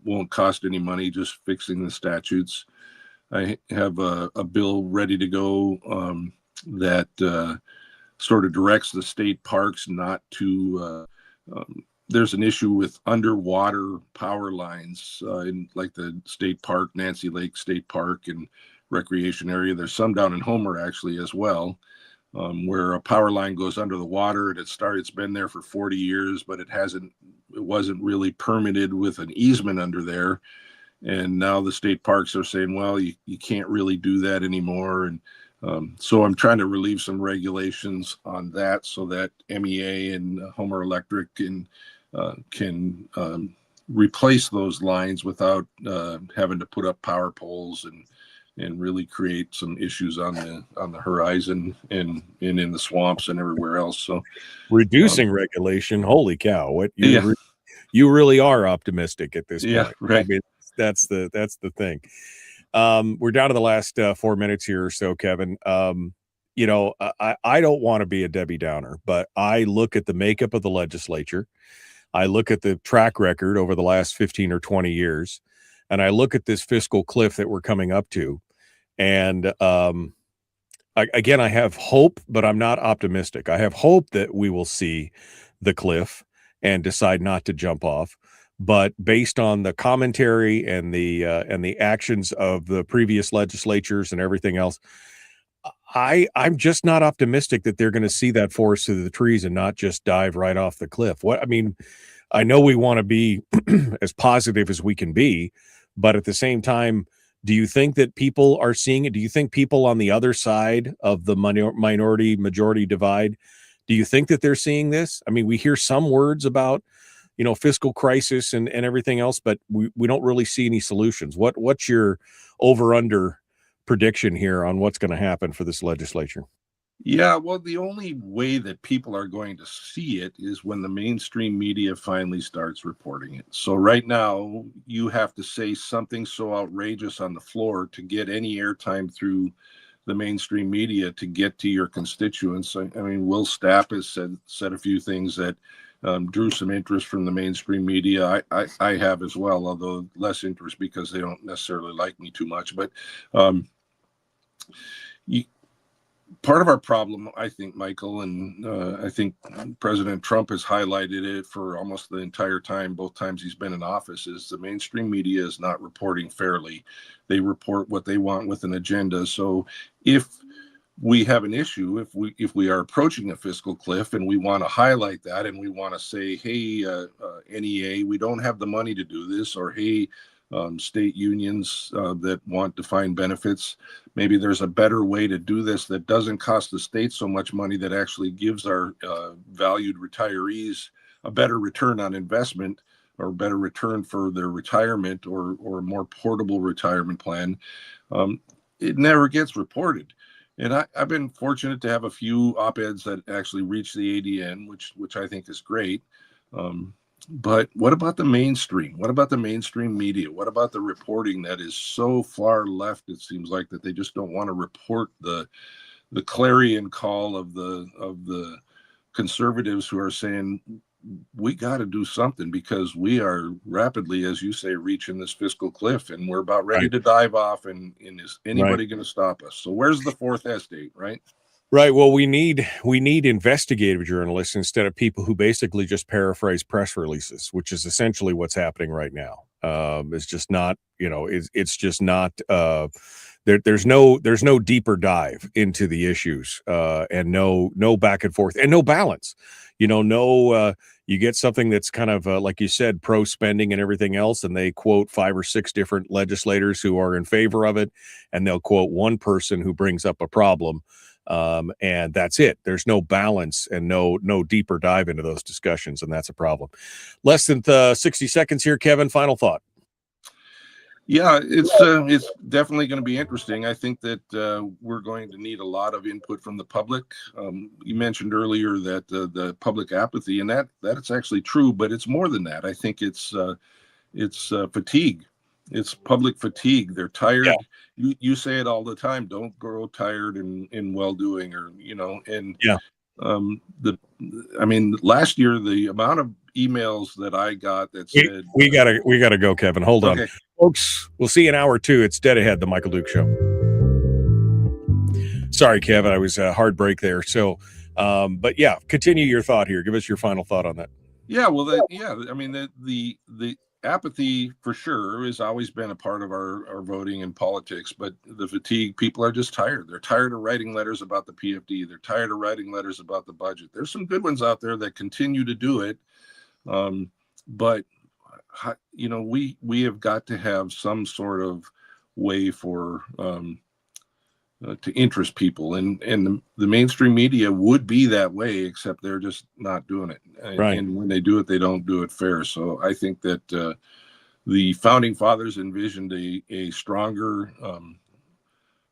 won't cost any money, just fixing the statutes. I have a bill ready to go that sort of directs the state parks not to. There's an issue with underwater power lines in like the state park, Nancy Lake State Park and recreation area. There's some down in Homer actually as well, where a power line goes under the water. It's been there for 40 years, but it wasn't really permitted with an easement under there. And now the state parks are saying, well, you can't really do that anymore. And so I'm trying to relieve some regulations on that so that MEA and Homer Electric can replace those lines without having to put up power poles and really create some issues on the horizon and in the swamps and everywhere else. So reducing regulation, holy cow! You really are optimistic at this point. Yeah, right. I mean, that's the thing. We're down to the last 4 minutes here or so, Kevin. I don't want to be a Debbie Downer, but I look at the makeup of the legislature. I look at the track record over the last 15 or 20 years, and I look at this fiscal cliff that we're coming up to. And again, I have hope, but I'm not optimistic. I have hope that we will see the cliff. and decide not to jump off. But based on the commentary and the actions of the previous legislatures and everything else, I'm just not optimistic that they're going to see that forest through the trees and not just dive right off the cliff. I know we want to be as positive as we can be, but at the same time, do you think that people are seeing it? Do you think people on the other side of the minority majority divide, do you think that they're seeing this? I mean, we hear some words about, fiscal crisis and everything else, but we don't really see any solutions. What's your over under prediction here on what's going to happen for this legislature? Yeah, well, the only way that people are going to see it is when the mainstream media finally starts reporting it. So right now, you have to say something so outrageous on the floor to get any airtime through the mainstream media to get to your constituents. I mean, Will Stapp has said a few things that drew some interest from the mainstream media. I have as well, although less interest because they don't necessarily like me too much. But part of our problem, I think, Michael, and I think President Trump has highlighted it for almost the entire time, both times he's been in office, is the mainstream media is not reporting fairly. They report what they want with an agenda. So if we have an issue, if we are approaching a fiscal cliff and we want to highlight that and we want to say, hey, NEA, we don't have the money to do this, or hey, state unions that want defined benefits, maybe there's a better way to do this that doesn't cost the state so much money, that actually gives our valued retirees a better return on investment, or better return for their retirement, or a more portable retirement plan. It never gets reported. And I've been fortunate to have a few op-eds that actually reach the ADN, which I think is great. But what about the mainstream? What about the mainstream media? What about the reporting that is so far left? It seems like that they just don't want to report the clarion call of the conservatives who are saying, we got to do something because we are rapidly, as you say, reaching this fiscal cliff, and we're about ready to dive off. And is anybody going to stop us? So where's the fourth estate, right? Right. Well, we need investigative journalists instead of people who basically just paraphrase press releases, which is essentially what's happening right now. It's just not, it's just not. There's no deeper dive into the issues, and no back and forth, and no balance. You get something that's kind of like you said, pro spending and everything else, and they quote 5 or 6 different legislators who are in favor of it, and they'll quote one person who brings up a problem. And that's it. There's no balance and no deeper dive into those discussions, and that's a problem. Less than 60 seconds here, Kevin. Final thought. Yeah, it's definitely going to be interesting. I think that we're going to need a lot of input from the public. You mentioned earlier that the public apathy, and that's actually true, but it's more than that. I think it's fatigue. It's public fatigue. They're tired. Yeah. You say it all the time. Don't grow tired in well-doing, or and yeah. Last year the amount of emails that I got that said we gotta go, Kevin. Hold on, folks. We'll see you in hour 2. It's Dead Ahead, the Michael Duke Show. Sorry, Kevin, I was hard break there. So, but yeah, continue your thought here. Give us your final thought on that. Yeah, well, the apathy for sure has always been a part of our voting and politics, but the fatigue, people are just tired. They're tired of writing letters about the PFD. They're tired of writing letters about the budget. There's some good ones out there that continue to do it. But we have got to have some sort of way for to interest people, and the mainstream media would be that way, except they're just not doing it. Right. And when they do it, they don't do it fair. So I think that the founding fathers envisioned a stronger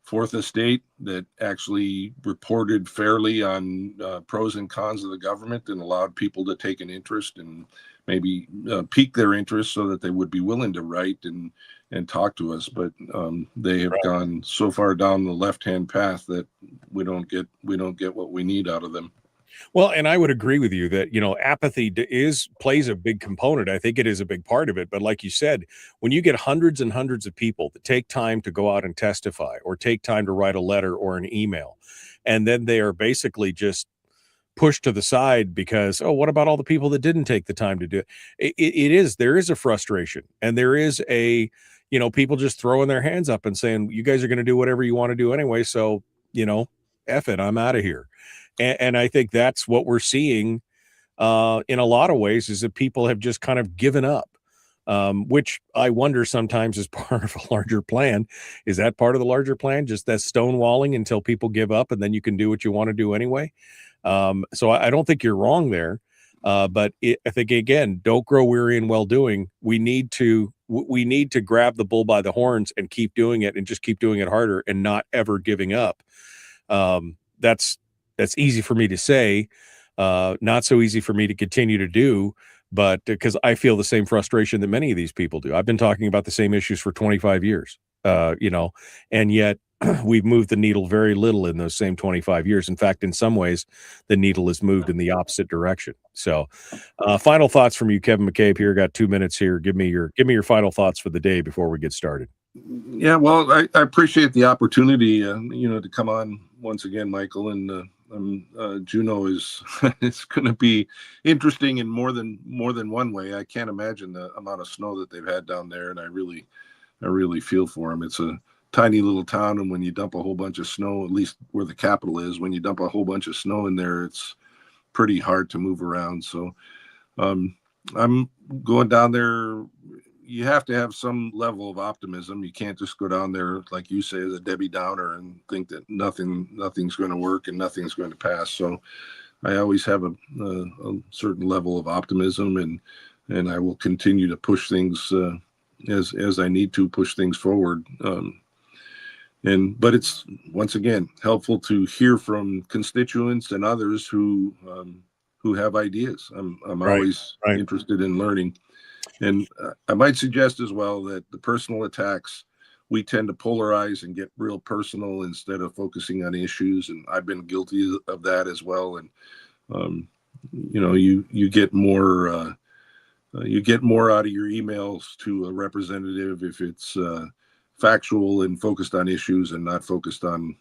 fourth estate that actually reported fairly on pros and cons of the government, and allowed people to take an interest and maybe pique their interest so that they would be willing to write and talk to us. But they have gone so far down the left-hand path that we don't get what we need out of them. Well, and I would agree with you that, apathy plays a big component. I think it is a big part of it. But like you said, when you get hundreds and hundreds of people that take time to go out and testify, or take time to write a letter or an email, and then they are basically just pushed to the side because, oh, what about all the people that didn't take the time to do it? There is a frustration, and there is a, people just throwing their hands up and saying, you guys are going to do whatever you want to do anyway. So, F it, I'm out of here. And I think that's what we're seeing in a lot of ways, is that people have just kind of given up, which I wonder sometimes is part of a larger plan. Is that part of the larger plan? Just that stonewalling until people give up, and then you can do what you want to do anyway. So I don't think you're wrong there. But I think, again, don't grow weary in well-doing. We need to grab the bull by the horns and keep doing it, and just keep doing it harder and not ever giving up. That's easy for me to say, not so easy for me to continue to do, but because I feel the same frustration that many of these people do. I've been talking about the same issues for 25 years, and yet we've moved the needle very little in those same 25 years. In fact, in some ways, the needle has moved in the opposite direction. So, final thoughts from you, Kevin McCabe. Here, got 2 minutes here. Give me your final thoughts for the day before we get started. Yeah, well, I appreciate the opportunity, to come on once again, Michael. And Juneau is it's going to be interesting in more than one way. I can't imagine the amount of snow that they've had down there, and I really feel for them. It's a tiny little town, and when you dump a whole bunch of snow, at least where the capital is, when you dump a whole bunch of snow in there, it's pretty hard to move around. So I'm going down there. You have to have some level of optimism. You can't just go down there, like you say, as a Debbie Downer and think that nothing's going to work and nothing's going to pass. So I always have a certain level of optimism, and I will continue to push things as I need to push things forward. But it's, once again, helpful to hear from constituents and others who have ideas. I'm always interested in learning. And I might suggest as well that the personal attacks, we tend to polarize and get real personal instead of focusing on issues. And I've been guilty of that as well. And, you get more out of your emails to a representative if it's factual and focused on issues and not focused on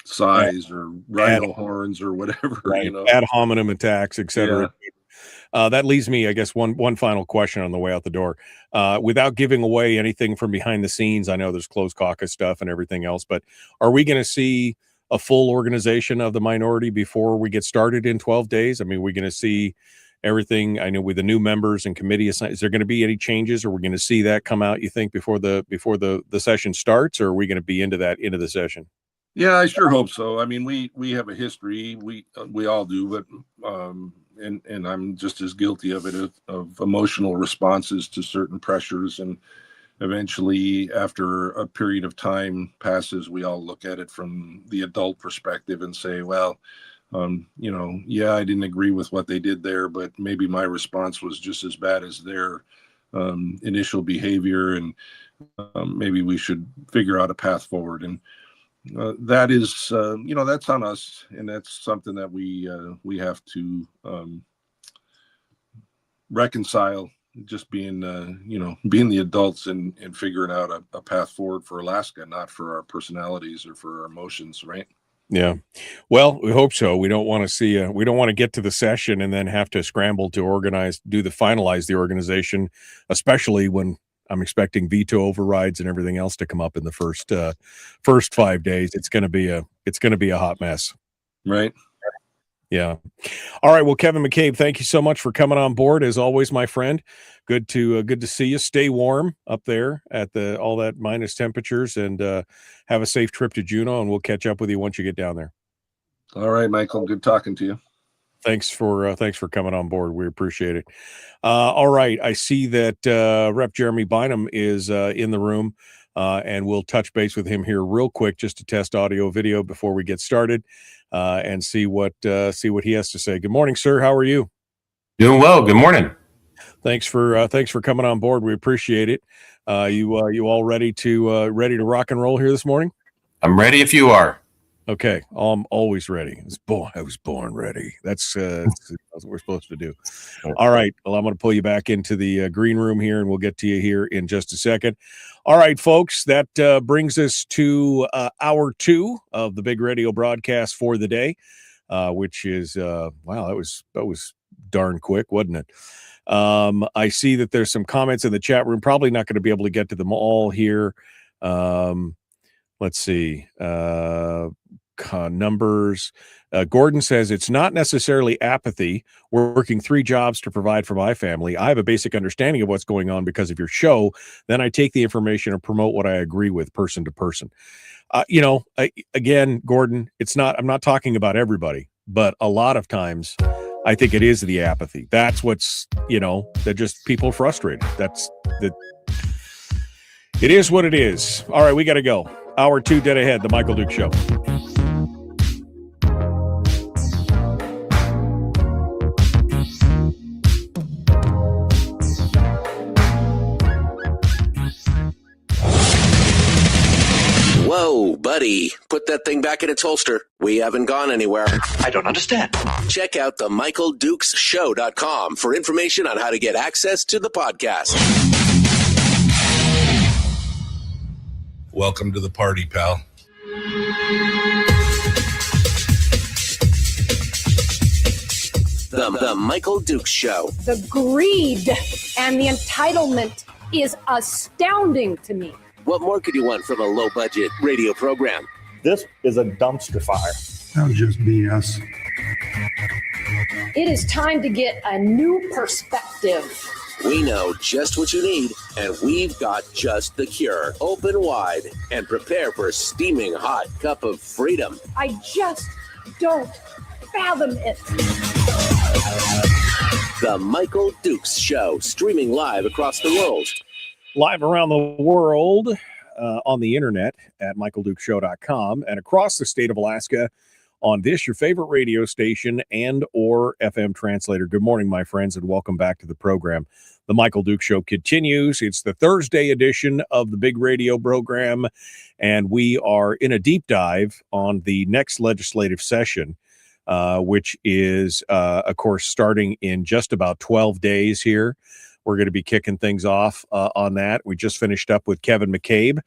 size or rhino horns or whatever. Ad hominem attacks, etc. Yeah. That leaves me, I guess, one final question on the way out the door. Without giving away anything from behind the scenes, I know there's closed caucus stuff and everything else, but are we going to see a full organization of the minority before we get started in 12 days? I mean, we're going to see everything, I know, with the new members and committee assigned. Is there going to be any changes, or we're going to see that come out, you think, before the session starts, or are we going to be into the session? Yeah, I sure hope so. I mean, we have a history, we all do, but and I'm just as guilty of it, of emotional responses to certain pressures. And eventually, after a period of time passes, we all look at it from the adult perspective and say, well, yeah, I didn't agree with what they did there, but maybe my response was just as bad as their initial behavior, and maybe we should figure out a path forward. And that is, that's on us, and that's something that we have to reconcile. Just being the adults and figuring out a path forward for Alaska, not for our personalities or for our emotions, right? Yeah. Well, we hope so. We don't want to get to the session and then have to scramble to finalize the organization, especially when I'm expecting veto overrides and everything else to come up in the first 5 days. It's going to be a hot mess. Right. Yeah. All right. Well, Kevin McCabe, thank you so much for coming on board. As always, my friend, good to see you. Stay warm up there at all that minus temperatures, and have a safe trip to Juneau, and we'll catch up with you once you get down there. All right, Michael. Good talking to you. Thanks for coming on board. We appreciate it. All right. I see that Rep Jeremy Bynum is in the room, and we'll touch base with him here real quick just to test audio video before we get started, and see what he has to say. Good morning, sir. How are you? Doing well. Good morning. Thanks for coming on board. We appreciate it. You all ready to rock and roll here this morning? I'm ready if you are. Okay, I'm always ready. I was born ready. That's what we're supposed to do. All right. Well, I'm going to pull you back into the green room here, and we'll get to you here in just a second. All right, folks, that brings us to hour 2 of the big radio broadcast for the day. which is wow, that was darn quick, wasn't it? I see that there's some comments in the chat room. Probably not going to be able to get to them all here. Let's see. Numbers. Gordon says it's not necessarily apathy. We're working 3 jobs to provide for my family. I have a basic understanding of what's going on because of your show. Then I take the information and promote what I agree with person to person. Again, Gordon, I'm not talking about everybody, but a lot of times I think it is the apathy. That's what's, they're just people frustrated. It is what it is. All right, we got to go. Hour 2 dead ahead, the Michael Duke Show. Whoa, buddy. Put that thing back in its holster. We haven't gone anywhere. I don't understand. Check out the MichaelDukesShow.com for information on how to get access to the podcast. Welcome to the party, pal. The Michael Dukes Show. The greed and the entitlement is astounding to me. What more could you want from a low-budget radio program? This is a dumpster fire. That was just BS. It is time to get a new perspective. We know just what you need, and we've got just the cure. Open wide and prepare for a steaming hot cup of freedom. I just don't fathom it. The Michael Dukes Show, streaming live across the world. Live around the world on the internet at michaeldukeshow.com and across the state of Alaska on this, your favorite radio station and or FM translator. Good morning, my friends, and welcome back to the program. The Michael Duke Show continues. It's the Thursday edition of the big radio program, and we are in a deep dive on the next legislative session, which is, of course, starting in just about 12 days here. We're going to be kicking things off on that. We just finished up with Kevin McCabe,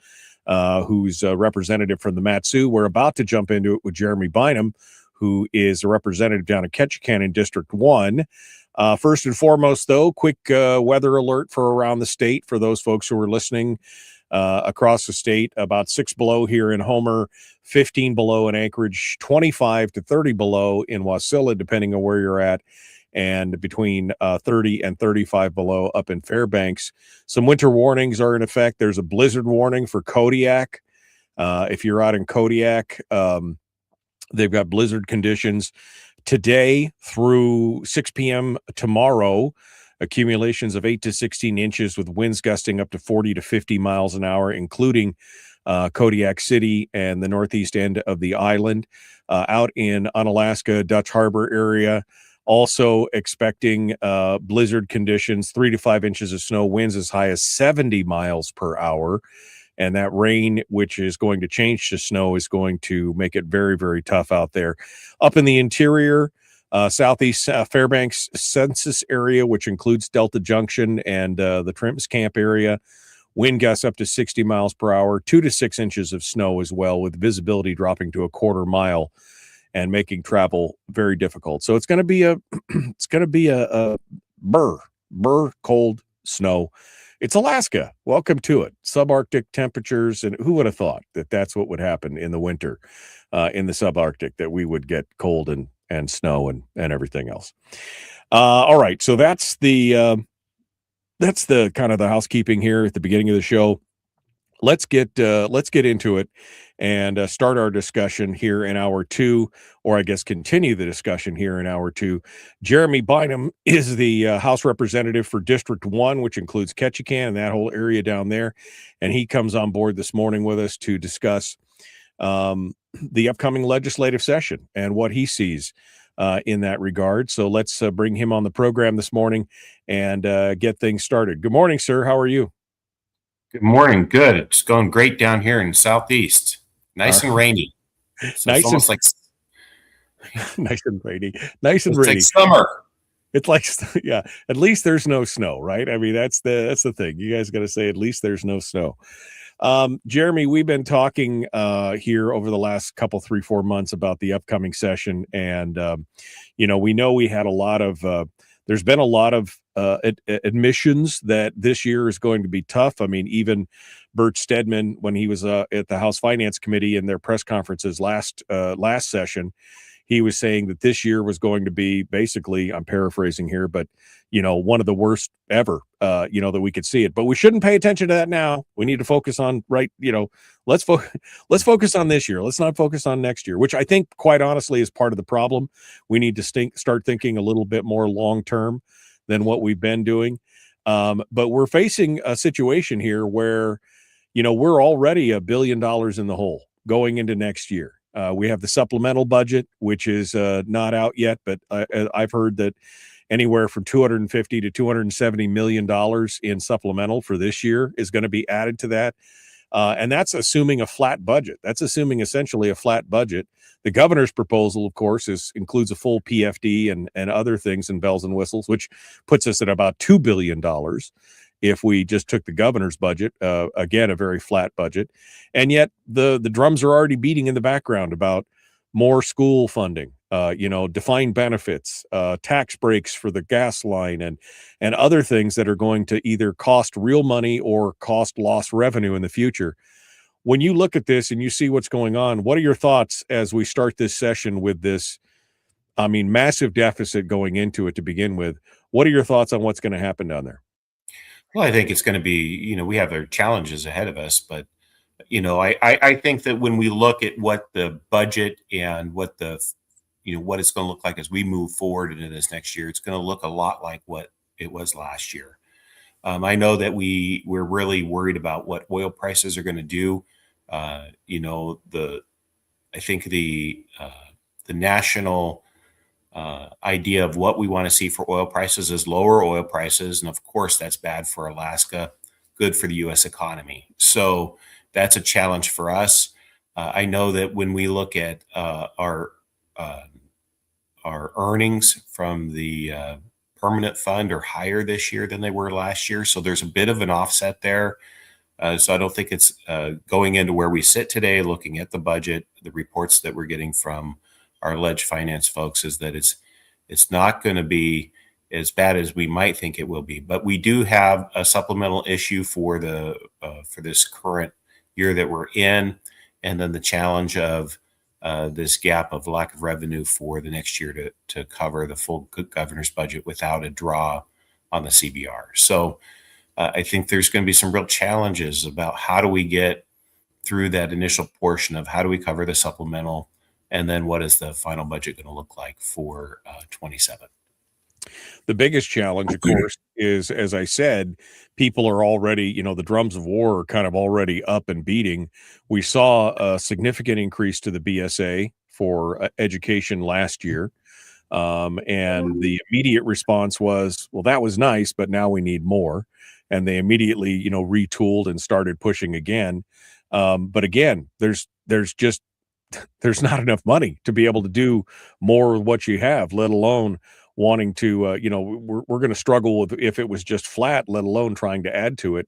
who's a representative from the MatSu. We're about to jump into it with Jeremy Bynum, who is a representative down at Ketchikan in District 1. First and foremost, though, quick weather alert for around the state for those folks who are listening across the state. About 6 below here in Homer, 15 below in Anchorage, 25 to 30 below in Wasilla, depending on where you're at, and between 30 and 35 below up in Fairbanks. Some winter warnings are in effect. There's a blizzard warning for Kodiak. If you're out in Kodiak, they've got blizzard conditions today through 6 p.m. tomorrow. Accumulations of 8 to 16 inches with winds gusting up to 40 to 50 miles an hour, including Kodiak City and the northeast end of the island. Out in Unalaska, Dutch Harbor area, also expecting blizzard conditions, 3 to 5 inches of snow, winds as high as 70 miles per hour. And that rain, which is going to change to snow, is going to make it very, very tough out there. Up in the interior, southeast Fairbanks census area, which includes Delta Junction and the Trimps Camp area, wind gusts up to 60 miles per hour, 2 to 6 inches of snow as well, with visibility dropping to a quarter mile and making travel very difficult. So it's going to be a burr cold snow. It's Alaska. Welcome to it. Subarctic temperatures, and who would have thought that that's what would happen in the winter in the subarctic, that we would get cold and snow and everything else. All right, so that's the kind of the housekeeping here at the beginning of the show. Let's get into it and start our discussion here in hour 2, or I guess continue the discussion here in hour 2. Jeremy Bynum is the House Representative for District 1, which includes Ketchikan and that whole area down there. And he comes on board this morning with us to discuss the upcoming legislative session and what he sees in that regard. So let's bring him on the program this morning and get things started. Good morning, sir. How are you? Good morning. Good. It's going great down here in the southeast. Nice and rainy. So Nice it's almost and- like Nice and rainy. Nice and it's rainy. like summer. It's like, yeah, at least there's no snow, right? I mean, that's the thing. You guys got to say, at least there's no snow. Jeremy, we've been talking here over the last couple, 3-4 months about the upcoming session. And, we know we had a lot of, there's been a lot of admissions that this year is going to be tough. I mean, even Bert Stedman, when he was at the House Finance Committee in their press conferences last session, he was saying that this year was going to be basically, I'm paraphrasing here, but, one of the worst ever, that we could see it. But we shouldn't pay attention to that now. We need to focus on let's focus on this year. Let's not focus on next year, which I think, quite honestly, is part of the problem. We need to start thinking a little bit more long-term than what we've been doing. But we're facing a situation here where, we're already $1 billion in the hole going into next year. We have the supplemental budget, which is not out yet, but I've heard that anywhere from $250 to $270 million in supplemental for this year is going to be added to that. And that's assuming a flat budget. That's assuming essentially a flat budget. The governor's proposal, of course, includes a full PFD and other things and bells and whistles, which puts us at about $2 billion. If we just took the governor's budget, again, a very flat budget. And yet the drums are already beating in the background about more school funding, defined benefits, tax breaks for the gas line and other things that are going to either cost real money or cost lost revenue in the future. When you look at this and you see what's going on, what are your thoughts as we start this session with this, massive deficit going into it to begin with? What are your thoughts on what's going to happen down there? Well, I think it's going to be, we have our challenges ahead of us, but, I think that when we look at what the budget and what what it's going to look like as we move forward into this next year, it's going to look a lot like what it was last year. I know that we're really worried about what oil prices are going to do. I think the national idea of what we want to see for oil prices is lower oil prices. And of course, that's bad for Alaska, good for the U.S. economy. So that's a challenge for us. I know that when we look at our earnings from the permanent fund are higher this year than they were last year. So there's a bit of an offset there. So I don't think it's going into where we sit today, looking at the budget, the reports that we're getting from our alleged finance folks is that it's not going to be as bad as we might think it will be. But we do have a supplemental issue for this current year that we're in, and then the challenge of this gap of lack of revenue for the next year to cover the full governor's budget without a draw on the CBR. So I think there's going to be some real challenges about how do we get through that initial portion of how do we cover the supplemental, and then what is the final budget going to look like for 27? The biggest challenge, of course, is, as I said, people are already, the drums of war are kind of already up and beating. We saw a significant increase to the BSA for education last year. And the immediate response was, well, that was nice, but now we need more. And they immediately, retooled and started pushing again. But again, there's not enough money to be able to do more with what you have, let alone wanting to, we're going to struggle with if it was just flat, let alone trying to add to it.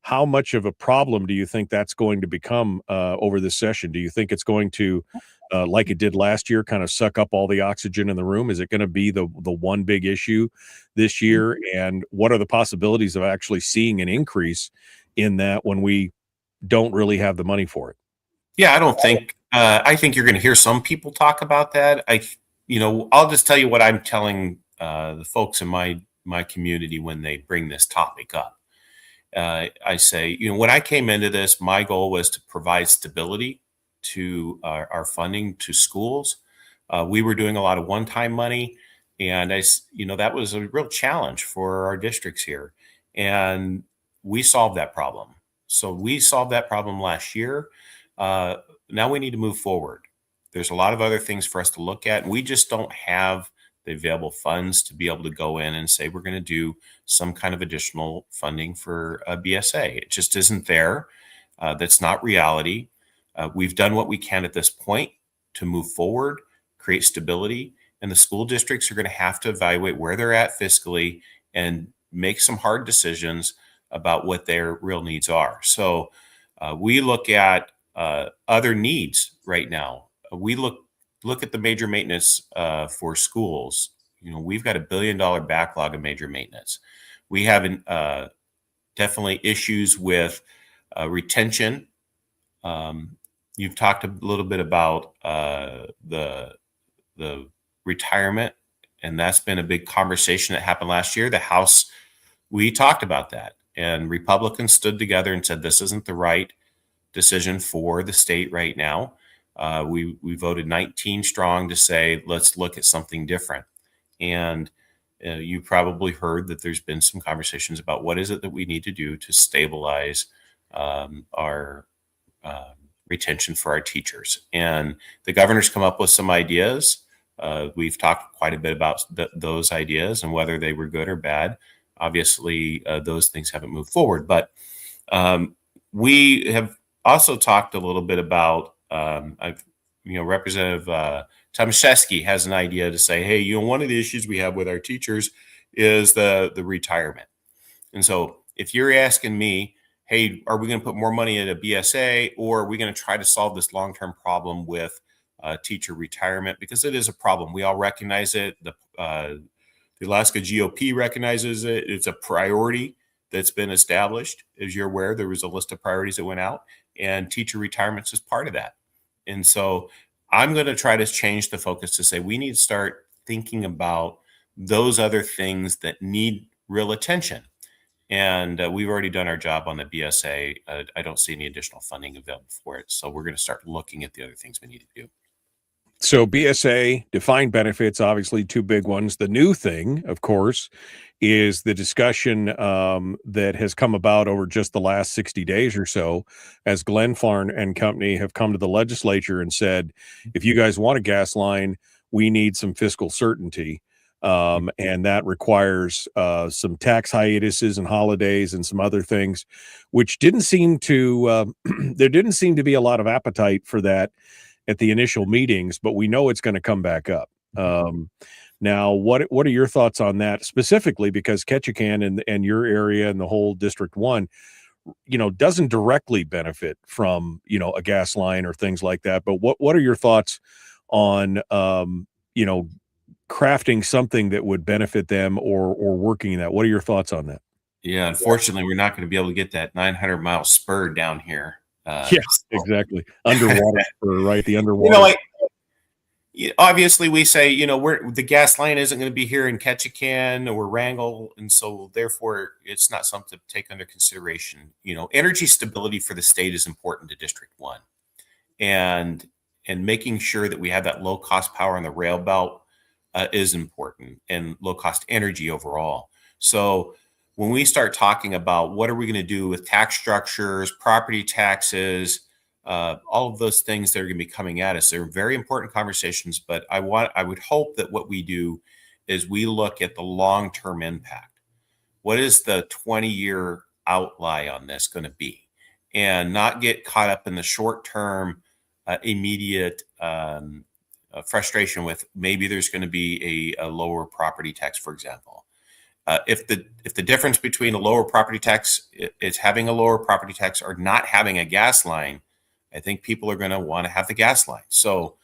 How much of a problem do you think that's going to become over this session? Do you think it's going to, like it did last year, kind of suck up all the oxygen in the room? Is it going to be the one big issue this year? And what are the possibilities of actually seeing an increase in that when we don't really have the money for it? Yeah, I don't think, I think you're going to hear some people talk about that. I'll just tell you what I'm telling the folks in my community when they bring this topic up. I say, when I came into this, my goal was to provide stability to our funding to schools. We were doing a lot of one-time money, and that was a real challenge for our districts here. And we solved that problem. So we solved that problem last year. Now we need to move forward. There's a lot of other things for us to look at. And we just don't have the available funds to be able to go in and say we're going to do some kind of additional funding for a BSA. It just isn't there. That's not reality. We've done what we can at this point to move forward, create stability, and the school districts are going to have to evaluate where they're at fiscally and make some hard decisions about what their real needs are. So We look at other needs right now. We look at the major maintenance for schools. We've got $1 billion backlog of major maintenance. We have definitely issues with retention. You've talked a little bit about the retirement, and that's been a big conversation that happened last year. The House, we talked about that, and Republicans stood together and said this isn't the right decision for the state right now. We voted 19 strong to say let's look at something different. And you probably heard that there's been some conversations about what is it that we need to do to stabilize our retention for our teachers. And the governor's come up with some ideas. We've talked quite a bit about those ideas and whether they were good or bad. Obviously, those things haven't moved forward. But we have also talked a little bit about, Representative Tomaszewski has an idea to say, hey, one of the issues we have with our teachers is the retirement. And so if you're asking me, hey, are we going to put more money into BSA, or are we going to try to solve this long-term problem with teacher retirement? Because it is a problem. We all recognize it. The Alaska GOP recognizes it. It's a priority that's been established. As you're aware, there was a list of priorities that went out, and teacher retirements is part of that. And so I'm going to try to change the focus to say we need to start thinking about those other things that need real attention. And we've already done our job on the BSA. I don't see any additional funding available for it. So we're going to start looking at the other things we need to do. So BSA, defined benefits, obviously two big ones. The new thing, of course, is the discussion that has come about over just the last 60 days or so, as Glenfarne and company have come to the legislature and said, if you guys want a gas line, we need some fiscal certainty. And that requires some tax hiatuses and holidays and some other things, which didn't seem to, there didn't seem to be a lot of appetite for that at the initial meetings, but we know it's going to come back up. Now, what are your thoughts on that specifically? Because Ketchikan and your area and the whole District 1, doesn't directly benefit from, a gas line or things like that. But what are your thoughts on, crafting something that would benefit them or working that? What are your thoughts on that? Yeah, unfortunately, we're not going to be able to get that 900-mile spur down here. Exactly. Underwater spur, right? The underwater. Obviously, we say, the gas line isn't going to be here in Ketchikan or Wrangell, and so therefore, it's not something to take under consideration. Energy stability for the state is important to District 1, and making sure that we have that low cost power on the rail belt is important, and low cost energy overall. So when we start talking about what are we going to do with tax structures, property taxes, all of those things that are going to be coming at us, they're very important conversations. But I would hope that what we do is we look at the long-term impact. What is the 20-year outlay on this going to be, and not get caught up in the short-term, immediate frustration with maybe there's going to be a lower property tax, for example. If the difference between a lower property tax is having a lower property tax or not having a gas line, I think people are going to want to have the gas line. So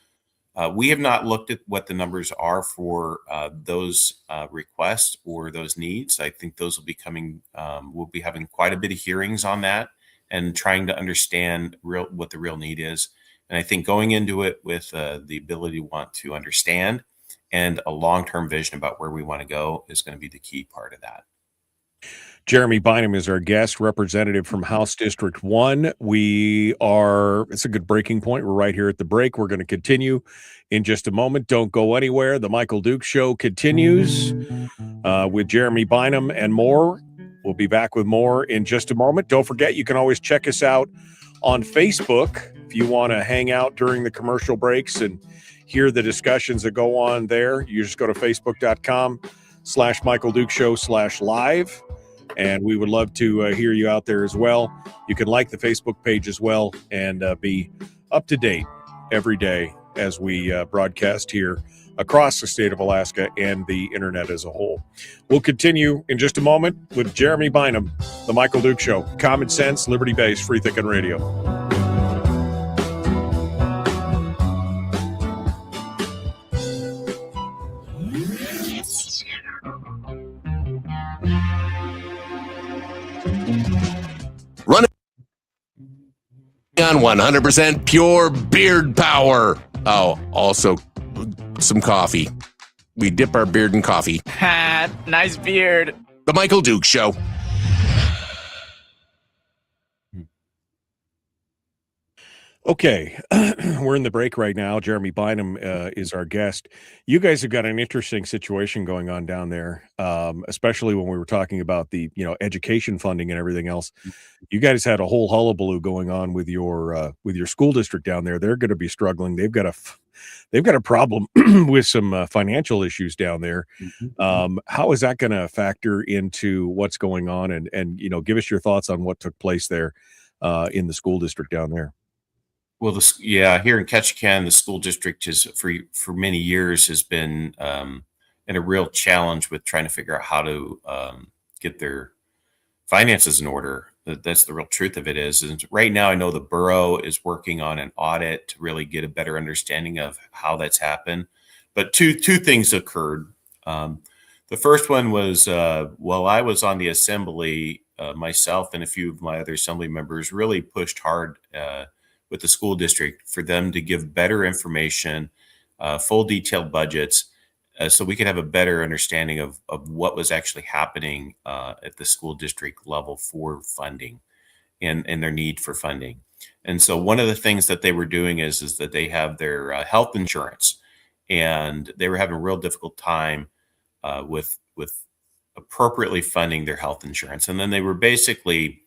we have not looked at what the numbers are for those requests or those needs. I think those will be coming. We'll be having quite a bit of hearings on that and trying to understand what the real need is. And I think going into it with the ability to want to understand and a long-term vision about where we want to go is going to be the key part of that. Jeremy Bynum is our guest representative from House District 1. It's a good breaking point. We're right here at the break. We're going to continue in just a moment. Don't go anywhere. The Michael Dukes Show continues with Jeremy Bynum and more. We'll be back with more in just a moment. Don't forget, you can always check us out on Facebook if you want to hang out during the commercial breaks and hear the discussions that go on there. You just go to facebook.com/Michael Dukes Show/live. And we would love to hear you out there as well. You can like the Facebook page as well and be up to date every day as we broadcast here across the state of Alaska and the internet as a whole. We'll continue in just a moment with Jeremy Bynum, The Michael Duke Show. Common sense, liberty-based, free thinking radio. Running on 100% pure beard power. Oh, also some coffee. We dip our beard in coffee. Ha, nice beard. The Michael Duke Show. Okay, we're in the break right now. Jeremy Bynum is our guest. You guys have got an interesting situation going on down there, especially when we were talking about the education funding and everything else. You guys had a whole hullabaloo going on with your school district down there. They're going to be struggling. They've got a problem with some financial issues down there. How is that going to factor into what's going on? And give us your thoughts on what took place there in the school district down there. Well, here in Ketchikan, the school district is for many years has been in a real challenge with trying to figure out how to get their finances in order. That's the real truth of it is. And right now, I know the borough is working on an audit to really get a better understanding of how that's happened. But two things occurred. The first one was while I was on the assembly, myself and a few of my other assembly members really pushed hard with the school district for them to give better information, full detailed budgets, so we could have a better understanding of what was actually happening at the school district level for funding and their need for funding. And so one of the things that they were doing is that they have their health insurance, and they were having a real difficult time with appropriately funding their health insurance. And then they were basically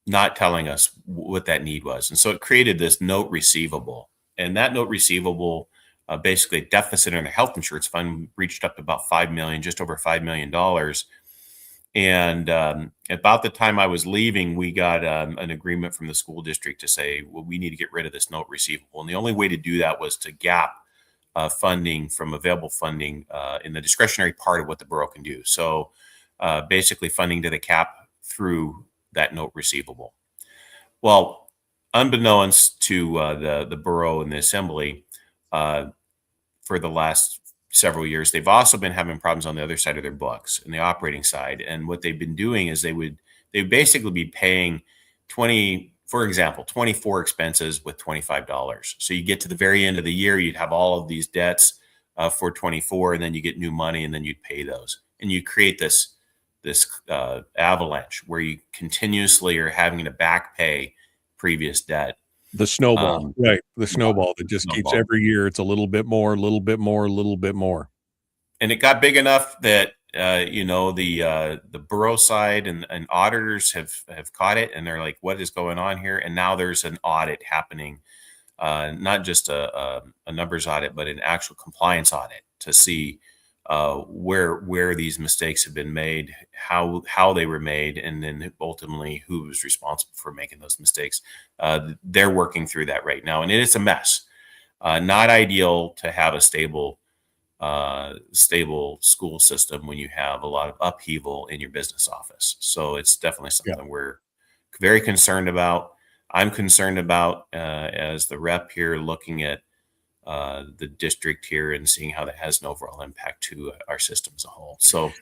not telling us what that need was. And so it created this note receivable. And that note receivable, basically deficit in the health insurance fund reached up to about $5 million, just over $5 million. And about the time I was leaving, we got an agreement from the school district to say, well, we need to get rid of this note receivable. And the only way to do that was to gap funding from available funding in the discretionary part of what the borough can do. So basically funding to the cap through that note receivable. Well, unbeknownst to the borough and the assembly, for the last several years, they've also been having problems on the other side of their books, in the operating side. And what they've been doing is they would basically be paying 24 expenses with $25. So you get to the very end of the year, you'd have all of these debts for 24, and then you get new money, and then you'd pay those, and you create this avalanche where you continuously are having to back pay previous debt. The snowball, right? The snowball that just keeps every year. It's a little bit more, a little bit more, a little bit more. And it got big enough that the borough side and auditors have caught it, and they're like, "What is going on here?" And now there's an audit happening, not just a numbers audit, but an actual compliance audit to see where these mistakes have been made, how they were made, and then ultimately who was responsible for making those mistakes. They're working through that right now, and it is a mess. Not ideal to have a stable school system when you have a lot of upheaval in your business office. So it's definitely something we're very concerned about. I'm concerned about as the rep here, looking at the district here and seeing how that has an overall impact to our system as a whole. So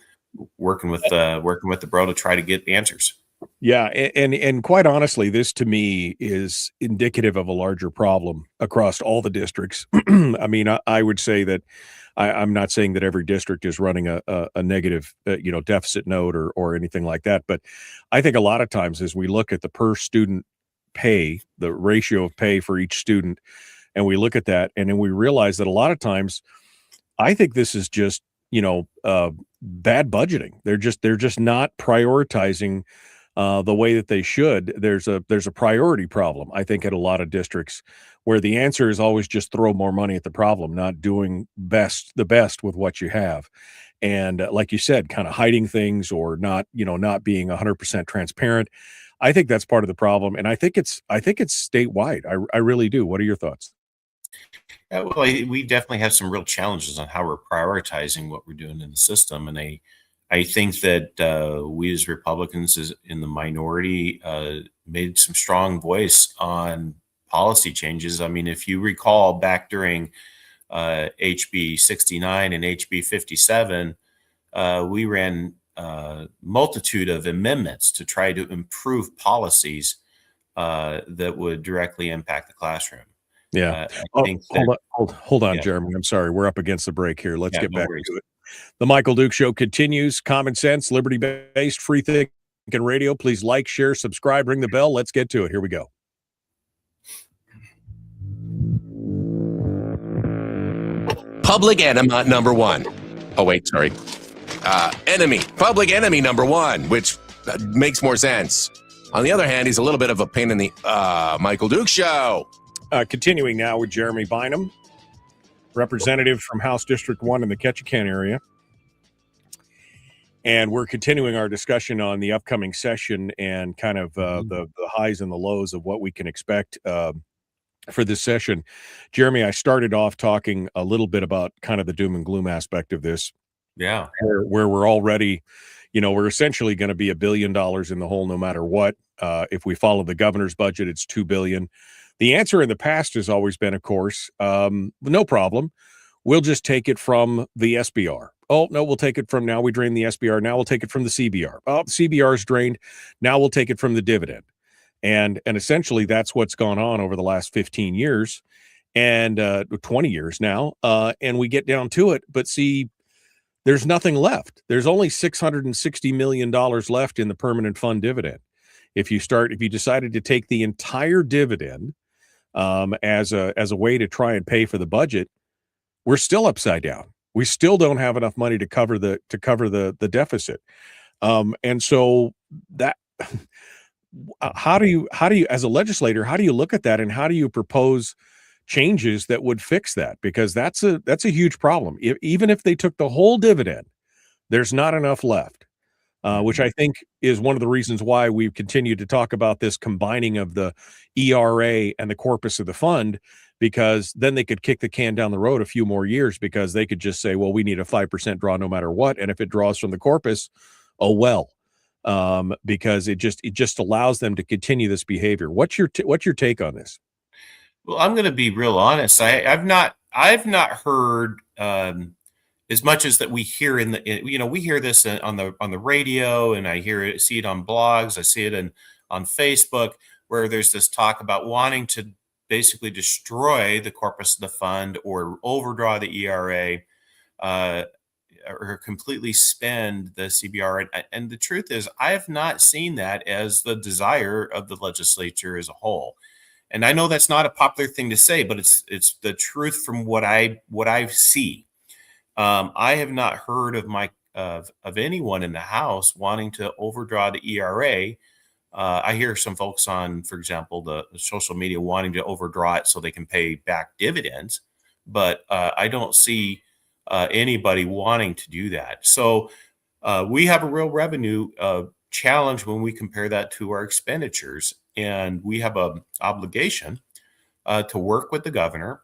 working with the borough to try to get answers. Yeah. And quite honestly, this to me is indicative of a larger problem across all the districts. I mean, I would say that I'm not saying that every district is running a negative, deficit note or anything like that. But I think a lot of times as we look at the per student pay, the ratio of pay for each student, and we look at that, and then we realize that a lot of times, I think this is just, bad budgeting. They're just not prioritizing the way that they should. There's a priority problem, I think, at a lot of districts where the answer is always just throw more money at the problem, not doing the best with what you have. And like you said, kind of hiding things or not being 100% transparent. I think that's part of the problem. And I think it's statewide. I really do. What are your thoughts? Well, we definitely have some real challenges on how we're prioritizing what we're doing in the system, and I think that we as Republicans, as in the minority, made some strong voice on policy changes. I mean, if you recall back during HB 69 and HB 57, we ran a multitude of amendments to try to improve policies that would directly impact the classroom. Yeah. I think that, Hold on, yeah. Jeremy. I'm sorry. We're up against the break here. Let's Yeah, get no back worries. to it. The Michael Duke Show continues. Common sense, liberty-based, free thinking radio. Please like, share, subscribe, ring the bell. Let's get to it. Here we go. Public enema number one. Oh, wait, sorry. Enemy. Public enemy number one, which makes more sense. On the other hand, he's a little bit of a pain in the Michael Duke Show. Continuing now with Jeremy Bynum, representative from House District 1 in the Ketchikan area. And we're continuing our discussion on the upcoming session and kind of the highs and the lows of what we can expect for this session. Jeremy, I started off talking a little bit about kind of the doom and gloom aspect of this. Yeah. Where we're already, we're essentially going to be $1 billion in the hole no matter what. If we follow the governor's budget, it's $2 billion. The answer in the past has always been, of course, no problem. We'll just take it from the SBR. Oh, no, we'll take it from, now we drain the SBR. Now we'll take it from the CBR. Oh, the CBR is drained. Now we'll take it from the dividend. And essentially that's what's gone on over the last 15 years and 20 years now. And we get down to it. But see, there's nothing left. There's only $660 million left in the permanent fund dividend. If you decided to take the entire dividend as a way to try and pay for the budget, we're still upside down. We still don't have enough money to cover the deficit. And so that how do you as a legislator, how do you look at that and how do you propose changes that would fix that? Because that's a huge problem. Even if they took the whole dividend, there's not enough left. Which I think is one of the reasons why we've continued to talk about this combining of the ERA and the corpus of the fund, because then they could kick the can down the road a few more years because they could just say, well, we need a 5% draw no matter what. And if it draws from the corpus, oh, well, because it just allows them to continue this behavior. What's your take on this? Well, I'm going to be real honest. I've not heard as much as that we hear we hear this on the radio, and I see it on blogs. I see it on Facebook, where there's this talk about wanting to basically destroy the corpus of the fund or overdraw the ERA, or completely spend the CBR. And the truth is, I have not seen that as the desire of the legislature as a whole. And I know that's not a popular thing to say, but it's the truth from what I see. I have not heard of anyone in the House wanting to overdraw the ERA. I hear some folks on, for example, the social media wanting to overdraw it so they can pay back dividends, but I don't see anybody wanting to do that. So we have a real revenue challenge when we compare that to our expenditures, and we have an obligation to work with the governor.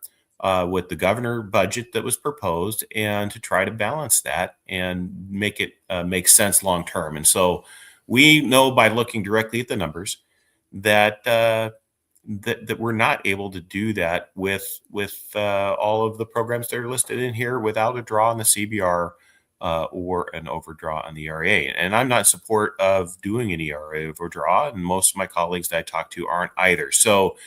With the governor budget that was proposed, and to try to balance that and make it make sense long term. And so we know by looking directly at the numbers that that we're not able to do that with all of the programs that are listed in here without a draw on the CBR or an overdraw on the ERA. And I'm not in support of doing an ERA overdraw, and most of my colleagues that I talk to aren't either. So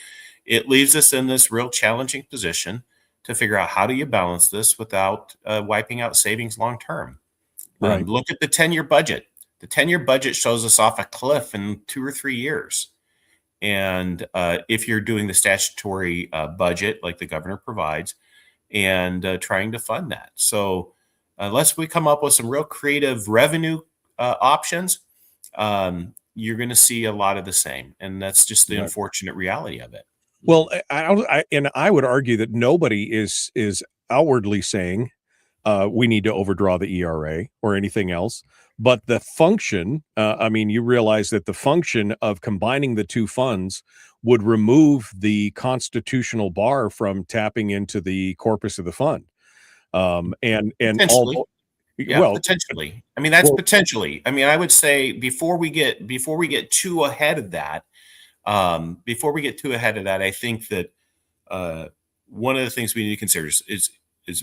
it leaves us in this real challenging position to figure out how do you balance this without wiping out savings long term. Right. Look at the 10-year budget. The 10-year budget shows us off a cliff in 2 or 3 years. And if you're doing the statutory budget like the governor provides and trying to fund that. So unless we come up with some real creative revenue options, you're going to see a lot of the same. And that's just the unfortunate reality of it. Well, I would argue that nobody is outwardly saying we need to overdraw the ERA or anything else, but the function. You realize that the function of combining the two funds would remove the constitutional bar from tapping into the corpus of the fund. And Potentially. although, Yeah, well, potentially. I mean, that's well, potentially. I mean, I would say before we get too ahead of that, I think that one of the things we need to consider is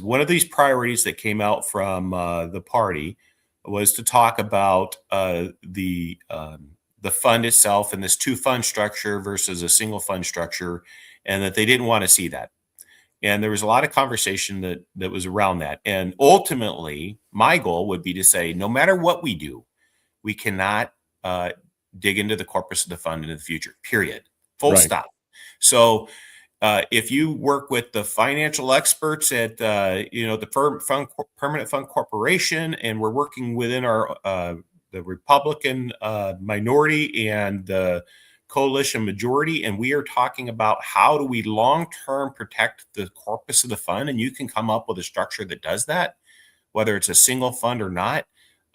one of these priorities that came out from the party was to talk about the fund itself and this two fund structure versus a single fund structure, and that they didn't want to see that. And there was a lot of conversation that was around that. And ultimately, my goal would be to say, no matter what we do, we cannot dig into the corpus of the fund in the future, period. Full Right. stop. So if you work with the financial experts at the Permanent Fund Corporation, and we're working within our the Republican minority and the coalition majority, and we are talking about how do we long-term protect the corpus of the fund, and you can come up with a structure that does that, whether it's a single fund or not,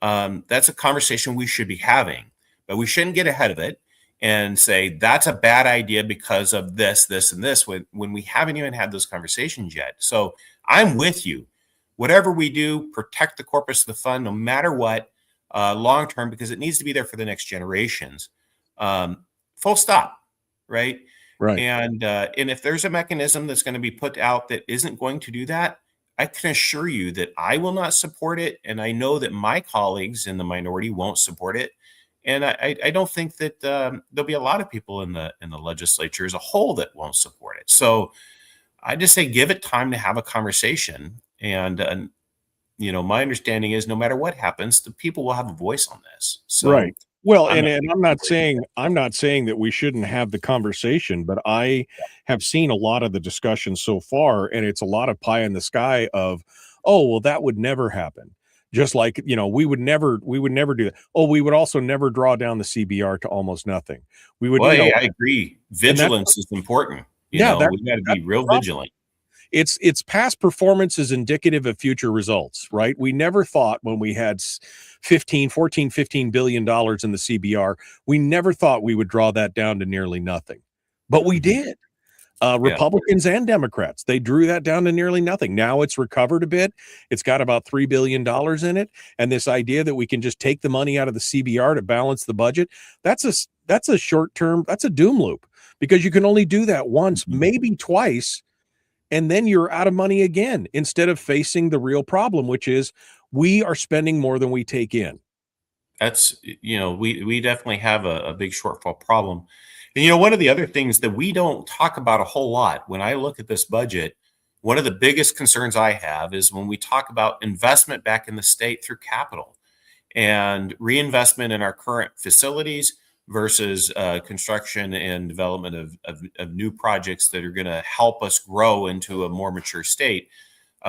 that's a conversation we should be having. But we shouldn't get ahead of it and say that's a bad idea because of this, this, and this, when we haven't even had those conversations yet. So I'm with you. Whatever we do, protect the corpus of the fund, no matter what, long term, because it needs to be there for the next generations. Full stop, right? Right. And if there's a mechanism that's going to be put out that isn't going to do that, I can assure you that I will not support it, and I know that my colleagues in the minority won't support it. And I don't think that there'll be a lot of people in the legislature as a whole that won't support it. So I just say give it time to have a conversation. And my understanding is no matter what happens, the people will have a voice on this. So, right. Well, and I'm not saying that we shouldn't have the conversation, but I have seen a lot of the discussion so far, and it's a lot of pie in the sky of, oh, well, that would never happen. Just like, we would never do that. Oh, we would also never draw down the CBR to almost nothing. We would. Well, I agree. Vigilance is important. We got to be real vigilant. It's past performance is indicative of future results, right? We never thought when we had $15 billion in the CBR, we never thought we would draw that down to nearly nothing, but we did. Republicans and Democrats, they drew that down to nearly nothing. Now it's recovered a bit. It's got about $3 billion in it. And this idea that we can just take the money out of the CBR to balance the budget, that's a short term, that's a doom loop, because you can only do that once, maybe twice, and then you're out of money again, instead of facing the real problem, which is we are spending more than we take in. That's, we definitely have a big shortfall problem. And, one of the other things that we don't talk about a whole lot when I look at this budget, one of the biggest concerns I have is when we talk about investment back in the state through capital and reinvestment in our current facilities versus construction and development of new projects that are going to help us grow into a more mature state.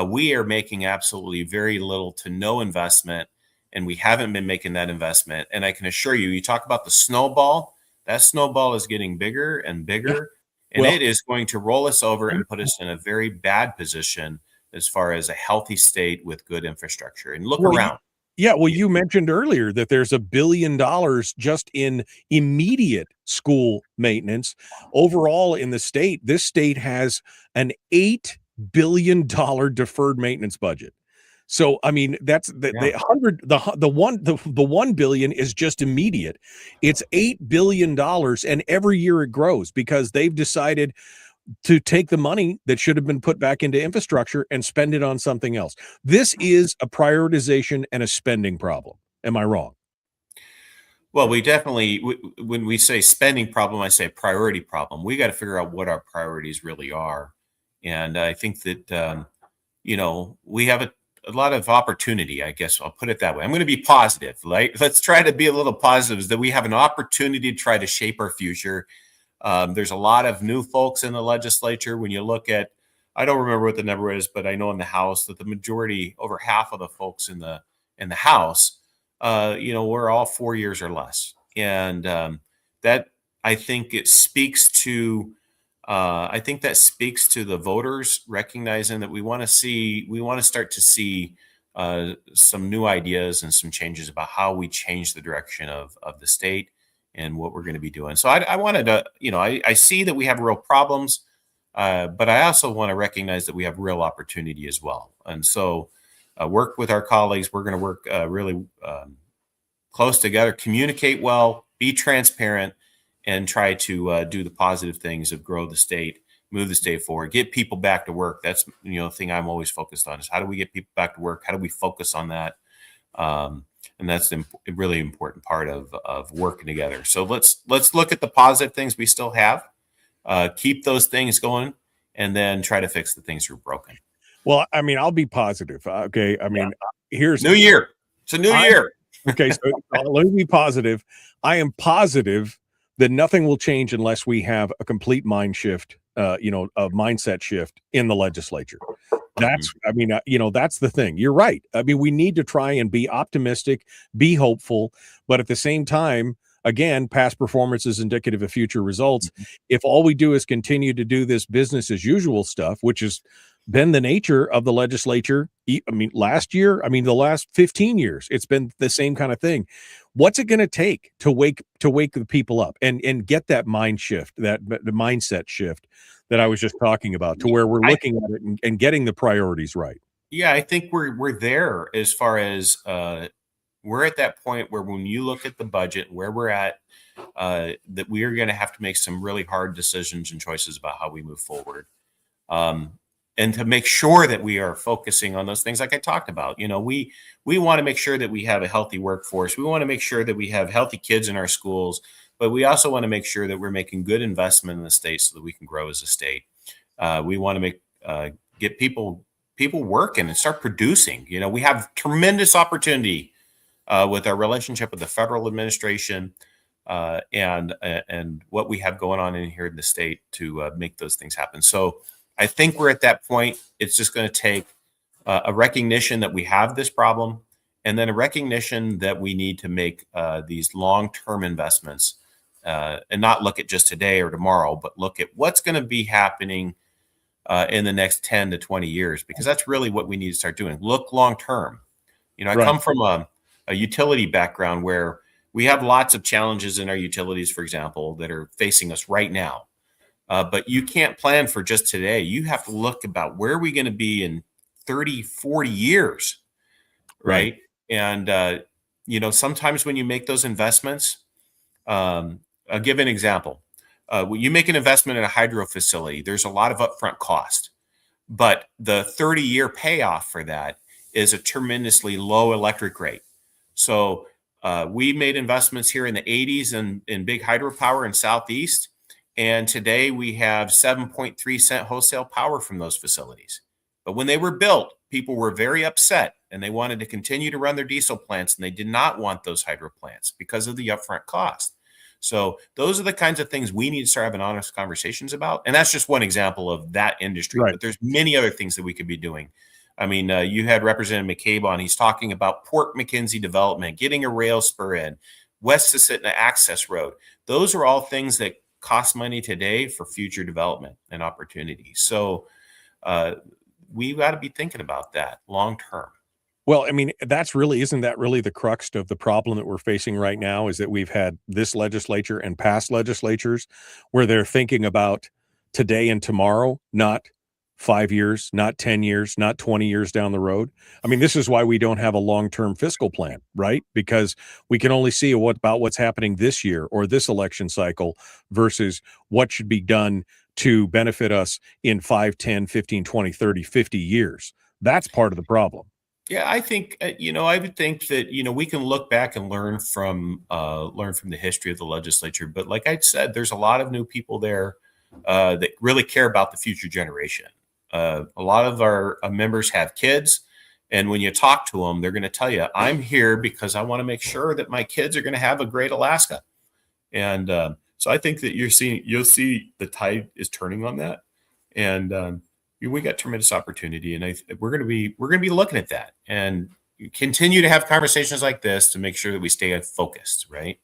We are making absolutely very little to no investment, and we haven't been making that investment. And I can assure you, you talk about the snowball, that snowball is getting bigger and bigger, and it is going to roll us over and put us in a very bad position as far as a healthy state with good infrastructure. And look around. Yeah, well, you mentioned earlier that there's $1 billion just in immediate school maintenance. Overall in the state, this state has an $8 billion deferred maintenance budget. So, I mean, that's the $1 billion is just immediate. It's $8 billion, and every year it grows because they've decided to take the money that should have been put back into infrastructure and spend it on something else. This is a prioritization and a spending problem. Am I wrong? Well, we definitely, when we say spending problem, I say priority problem. We got to figure out what our priorities really are. And I think that, we have a lot of opportunity, I guess I'll put it that way. I'm going to be positive. Let's try to be a little positive, is that we have an opportunity to try to shape our future. There's a lot of new folks in the legislature. When you look at, I don't remember what the number is, but I know in the House that the majority, over half of the folks in the House, we're all 4 years or less. And that, I think it speaks to, the voters recognizing that we want to start to see some new ideas and some changes about how we change the direction of the state and what we're going to be doing. So I wanted to, I see that we have real problems, but I also want to recognize that we have real opportunity as well. And so work with our colleagues. We're going to work really close together, communicate well, be transparent, and try to do the positive things of grow the state, move the state forward, get people back to work. That's, the thing I'm always focused on is how do we get people back to work? How do we focus on that? And that's a really important part of working together. So let's look at the positive things we still have, keep those things going, and then try to fix the things that are broken. Well, I mean, I'll be positive. Okay. I mean, here's New year. It's a new year. Okay. So let me be positive. I am positive that nothing will change unless we have a complete mind shift, a mindset shift in the legislature. That's, I mean, that's the thing. You're right. I mean, we need to try and be optimistic, be hopeful, but at the same time, again, past performance is indicative of future results. If all we do is continue to do this business as usual stuff, which has been the nature of the legislature, last year, the last 15 years, it's been the same kind of thing. What's it going to take to wake the people up and get that mind shift, the mindset shift that I was just talking about, to where we're looking at it and getting the priorities right? Yeah, I think we're there as far as we're at that point where when you look at the budget, where we're at, that we are going to have to make some really hard decisions and choices about how we move forward. And to make sure that we are focusing on those things like I talked about. We want to make sure that we have a healthy workforce. We want to make sure that we have healthy kids in our schools, but we also want to make sure that we're making good investment in the state so that we can grow as a state. We want to get people working and start producing. We have tremendous opportunity with our relationship with the federal administration and what we have going on in here in the state to make those things happen. So I think we're at that point. It's just going to take a recognition that we have this problem, and then a recognition that we need to make these long-term investments and not look at just today or tomorrow, but look at what's going to be happening in the next 10 to 20 years, because that's really what we need to start doing. Look long-term. I come from a utility background where we have lots of challenges in our utilities, for example, that are facing us right now. But you can't plan for just today. You have to look about where are we going to be in 30, 40 years, right? And, sometimes when you make those investments, I'll give an example. When you make an investment in a hydro facility, there's a lot of upfront cost, but the 30-year payoff for that is a tremendously low electric rate. So we made investments here in the 80s in big hydropower in Southeast. And today we have 7.3 cent wholesale power from those facilities. But when they were built, people were very upset and they wanted to continue to run their diesel plants, and they did not want those hydro plants because of the upfront cost. So those are the kinds of things we need to start having honest conversations about. And that's just one example of that industry. Right. But there's many other things that we could be doing. You had Representative McCabe on. He's talking about Port McKenzie development, getting a rail spur in, West Susitna access road. Those are all things that cost money today for future development and opportunity. So we've got to be thinking about that long term. Well, isn't that really the crux of the problem that we're facing right now, is that we've had this legislature and past legislatures where they're thinking about today and tomorrow, not 5 years, not 10 years, not 20 years down the road. This is why we don't have a long-term fiscal plan, right? Because we can only see what's happening this year or this election cycle versus what should be done to benefit us in 5, 10, 15, 20, 30, 50 years. That's part of the problem. Yeah, I think, I would think that, we can look back and learn from the history of the legislature. But like I said, there's a lot of new people there that really care about the future generation. A lot of our members have kids, and when you talk to them, they're going to tell you, I'm here because I want to make sure that my kids are going to have a great Alaska. And so I think that you'll see the tide is turning on that. And we got tremendous opportunity, and we're going to be looking at that and continue to have conversations like this to make sure that we stay focused, right?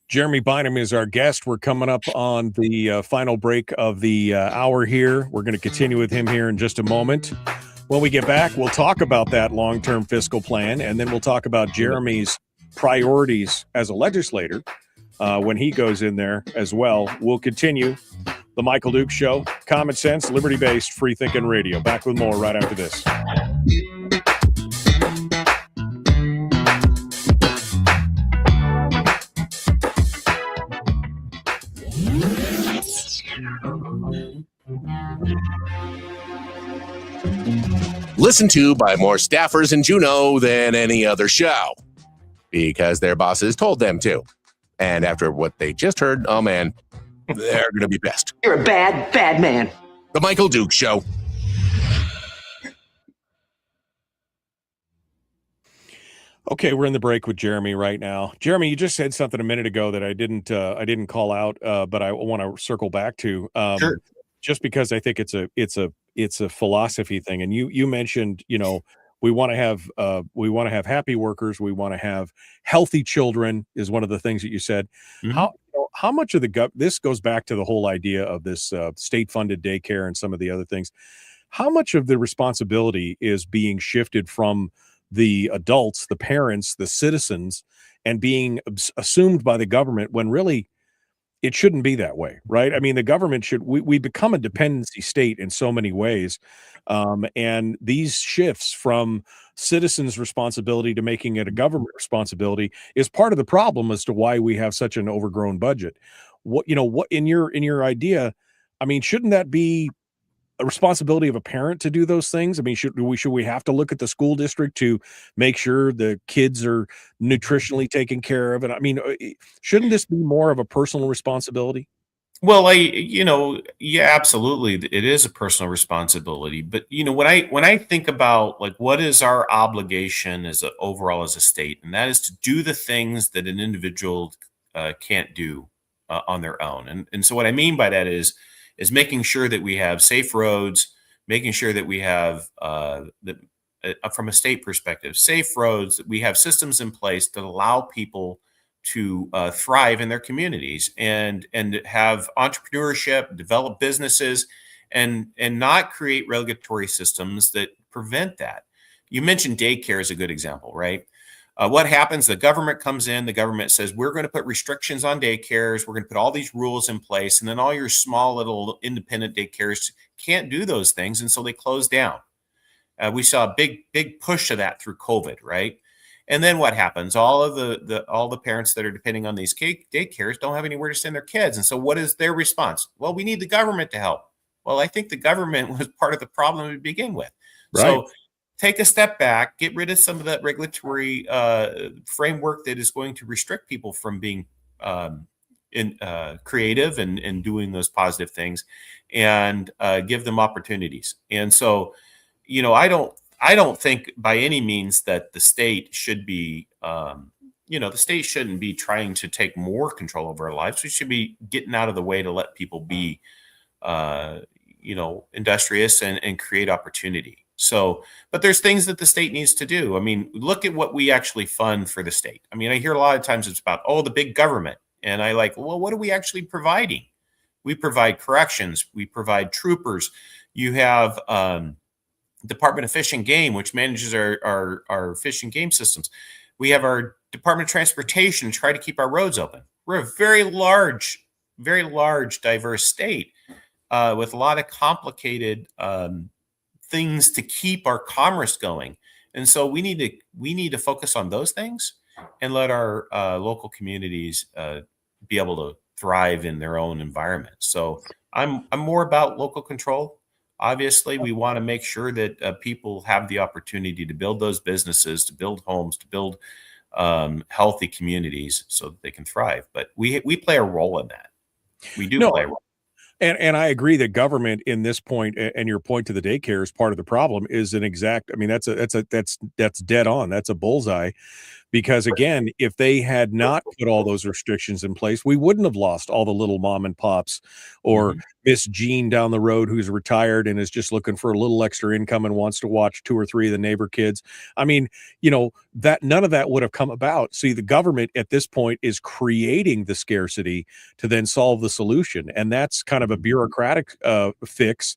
Jeremy Bynum is our guest. We're coming up on the final break of the hour here. We're going to continue with him here in just a moment. When we get back, we'll talk about that long-term fiscal plan, and then we'll talk about Jeremy's priorities as a legislator when he goes in there as well. We'll continue the Michael Duke Show, common sense, liberty-based, free-thinking radio. Back with more right after this. Listened to by more staffers in Juneau than any other show because their bosses told them to. And after what they just heard, oh man, they're going to be pissed. You're a bad, bad man. The Michael Duke Show. Okay, we're in the break with Jeremy right now. Jeremy, you just said something a minute ago that I didn't call out, but I want to circle back to. Sure. Just because I think it's a philosophy thing, and you mentioned, we want to have happy workers, we want to have healthy children is one of the things that you said. Mm-hmm. How much of this goes back to the whole idea of this state funded daycare and some of the other things. How much of the responsibility is being shifted from the adults, the parents, the citizens, and being assumed by the government when really it shouldn't be that way, right? I mean, the government we become a dependency state in so many ways. And these shifts from citizens' responsibility to making it a government responsibility is part of the problem as to why we have such an overgrown budget. What in your idea, I mean, shouldn't that be a responsibility of a parent to do those things? I mean, should we have to look at the school district to make sure the kids are nutritionally taken care of? And I mean, shouldn't this be more of a personal responsibility? Well, yeah, absolutely. It is a personal responsibility. But, when I think about like, what is our obligation overall as a state, and that is to do the things that an individual can't do on their own. And so what I mean by that is making sure that we have safe roads, making sure that we have, from a state perspective, safe roads, that we have systems in place that allow people to thrive in their communities and have entrepreneurship, develop businesses, and not create regulatory systems that prevent that. You mentioned daycare as a good example, right? What happens? The government comes in, the government says, we're going to put restrictions on daycares. We're going to put all these rules in place. And then all your small little independent daycares can't do those things. And so they close down. We saw a big push of that through COVID, right? And then what happens? All of the parents that are depending on these daycares don't have anywhere to send their kids. And so what is their response? Well, we need the government to help. Well, I think the government was part of the problem to begin with. Right. So take a step back, get rid of some of that regulatory framework that is going to restrict people from being creative and doing those positive things, and give them opportunities. And so, I don't think by any means that the state should be, the state shouldn't be trying to take more control over our lives. We should be getting out of the way to let people be, industrious and create opportunity. So, but there's things that the state needs to do. I mean, look at what we actually fund for the state. I mean, I hear a lot of times it's about, the big government. And well, what are we actually providing? We provide corrections. We provide troopers. You have Department of Fish and Game, which manages our fish and game systems. We have our Department of Transportation to try to keep our roads open. We're a very large, diverse state with a lot of complicated things to keep our commerce going. And so we need to focus on those things and let our local communities be able to thrive in their own environment. So I'm more about local control. Obviously, we want to make sure that people have the opportunity to build those businesses, to build homes, to build healthy communities so that they can thrive. But we play a role in that. We do play a role. And I agree that government in this point, and your point to the daycare is part of the problem, is an exact. I mean, that's dead on. That's a bullseye. Because again, if they had not put all those restrictions in place, we wouldn't have lost all the little mom and pops or Miss Jean down the road who's retired and is just looking for a little extra income and wants to watch 2 or 3 of the neighbor kids. I mean, that none of that would have come about. See, the government at this point is creating the scarcity to then solve the solution. And that's kind of a bureaucratic fix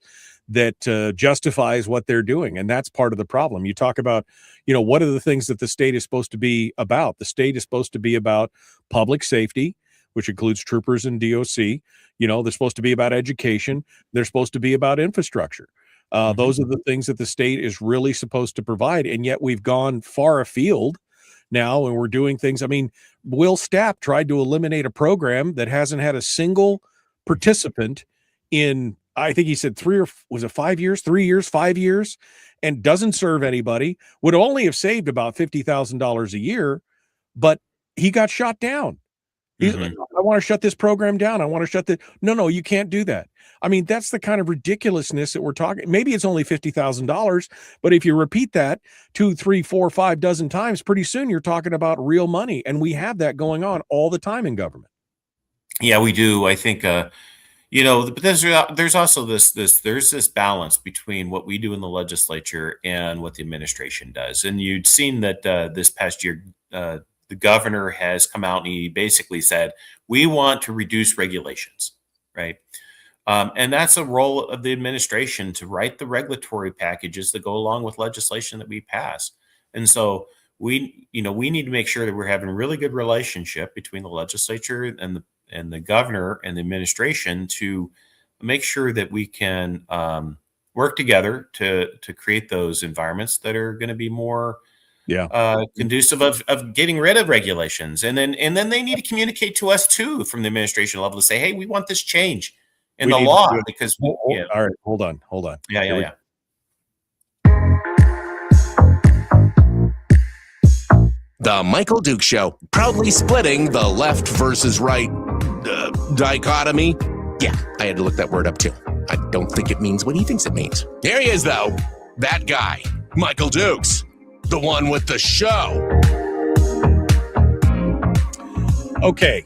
that justifies what they're doing. And that's part of the problem. You talk about, what are the things that the state is supposed to be about? The state is supposed to be about public safety, which includes troopers and DOC. They're supposed to be about education. They're supposed to be about infrastructure. Those are the things that the state is really supposed to provide. And yet we've gone far afield now, and we're doing things. I mean, Will Stapp tried to eliminate a program that hasn't had a single participant in, I think he said 5 years, and doesn't serve anybody, would only have saved about $50,000 a year, but he got shot down. He's like, I want to shut this program down. I want to shut the. No, you can't do that. I mean, that's the kind of ridiculousness that we're talking. Maybe it's only $50,000, but if you repeat that 2, 3, 4, 5 dozen times, pretty soon you're talking about real money. And we have that going on all the time in government. Yeah, we do. I think, but there's also this balance between what we do in the legislature and what the administration does. And you'd seen that this past year, the governor has come out and he basically said, we want to reduce regulations, right? And that's a role of the administration to write the regulatory packages that go along with legislation that we pass. And so we need to make sure that we're having a really good relationship between the legislature and the governor and the administration to make sure that we can work together to create those environments that are going to be more conducive of getting rid of regulations. And then they need to communicate to us too from the administration level to say, hey, we want this change in the law because all right, hold on. Yeah. The Michael Duke Show, proudly splitting the left versus right dichotomy. Yeah, I had to look that word up too. I don't think it means what he thinks it means. Here he is, though. That guy, Michael Dukes, the one with the show. Okay.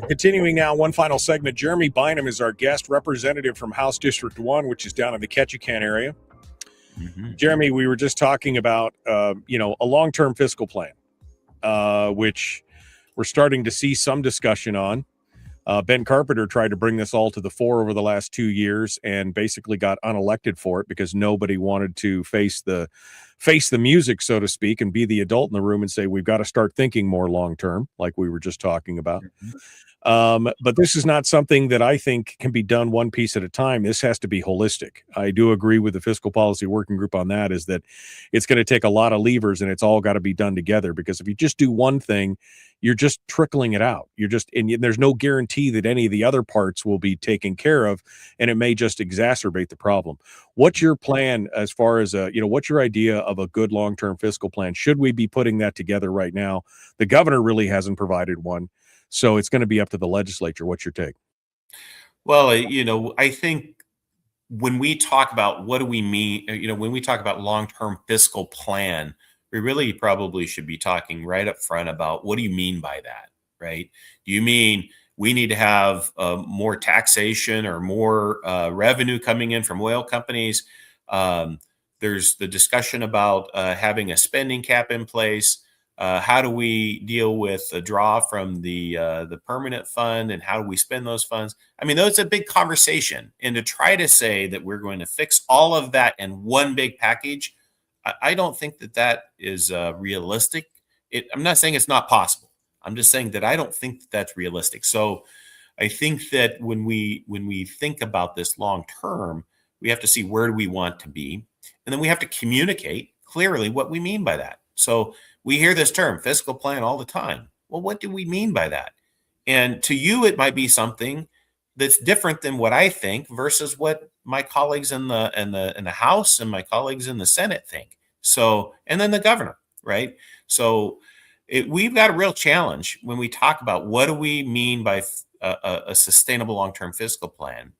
Continuing now, one final segment. Jeremy Bynum is our guest representative from House District 1, which is down in the Ketchikan area. Jeremy, we were just talking about, a long-term fiscal plan, which we're starting to see some discussion on. Ben Carpenter tried to bring this all to the fore over the last 2 years and basically got unelected for it because nobody wanted to face the music, so to speak, and be the adult in the room and say, we've got to start thinking more long-term, like we were just talking about. But this is not something that I think can be done one piece at a time. This has to be holistic. I do agree with the Fiscal Policy Working Group on that, is that it's going to take a lot of levers and it's all got to be done together, because if you just do one thing, you're just trickling it out. And there's no guarantee that any of the other parts will be taken care of, and it may just exacerbate the problem. What's your plan as far as, what's your idea of a good long-term fiscal plan? Should we be putting that together right now? The governor really hasn't provided one. So it's going to be up to the legislature. What's your take? Well, I think when we talk about what do we mean, when we talk about long-term fiscal plan, we really probably should be talking right up front about what do you mean by that, right? Do you mean we need to have more taxation or more revenue coming in from oil companies? There's the discussion about having a spending cap in place. How do we deal with the draw from the permanent fund, and how do we spend those funds? I mean, that's a big conversation. And to try to say that we're going to fix all of that in one big package, I don't think that is realistic. I'm not saying it's not possible. I'm just saying that I don't think that that's realistic. So I think that when we think about this long term, we have to see where do we want to be, and then we have to communicate clearly what we mean by that. So we hear this term fiscal plan all the time. Well, what do we mean by that? And to you, it might be something that's different than what I think versus what my colleagues in the House and my colleagues in the Senate think. So, and then the governor, right? So we've got a real challenge when we talk about what do we mean by a sustainable long-term fiscal plan.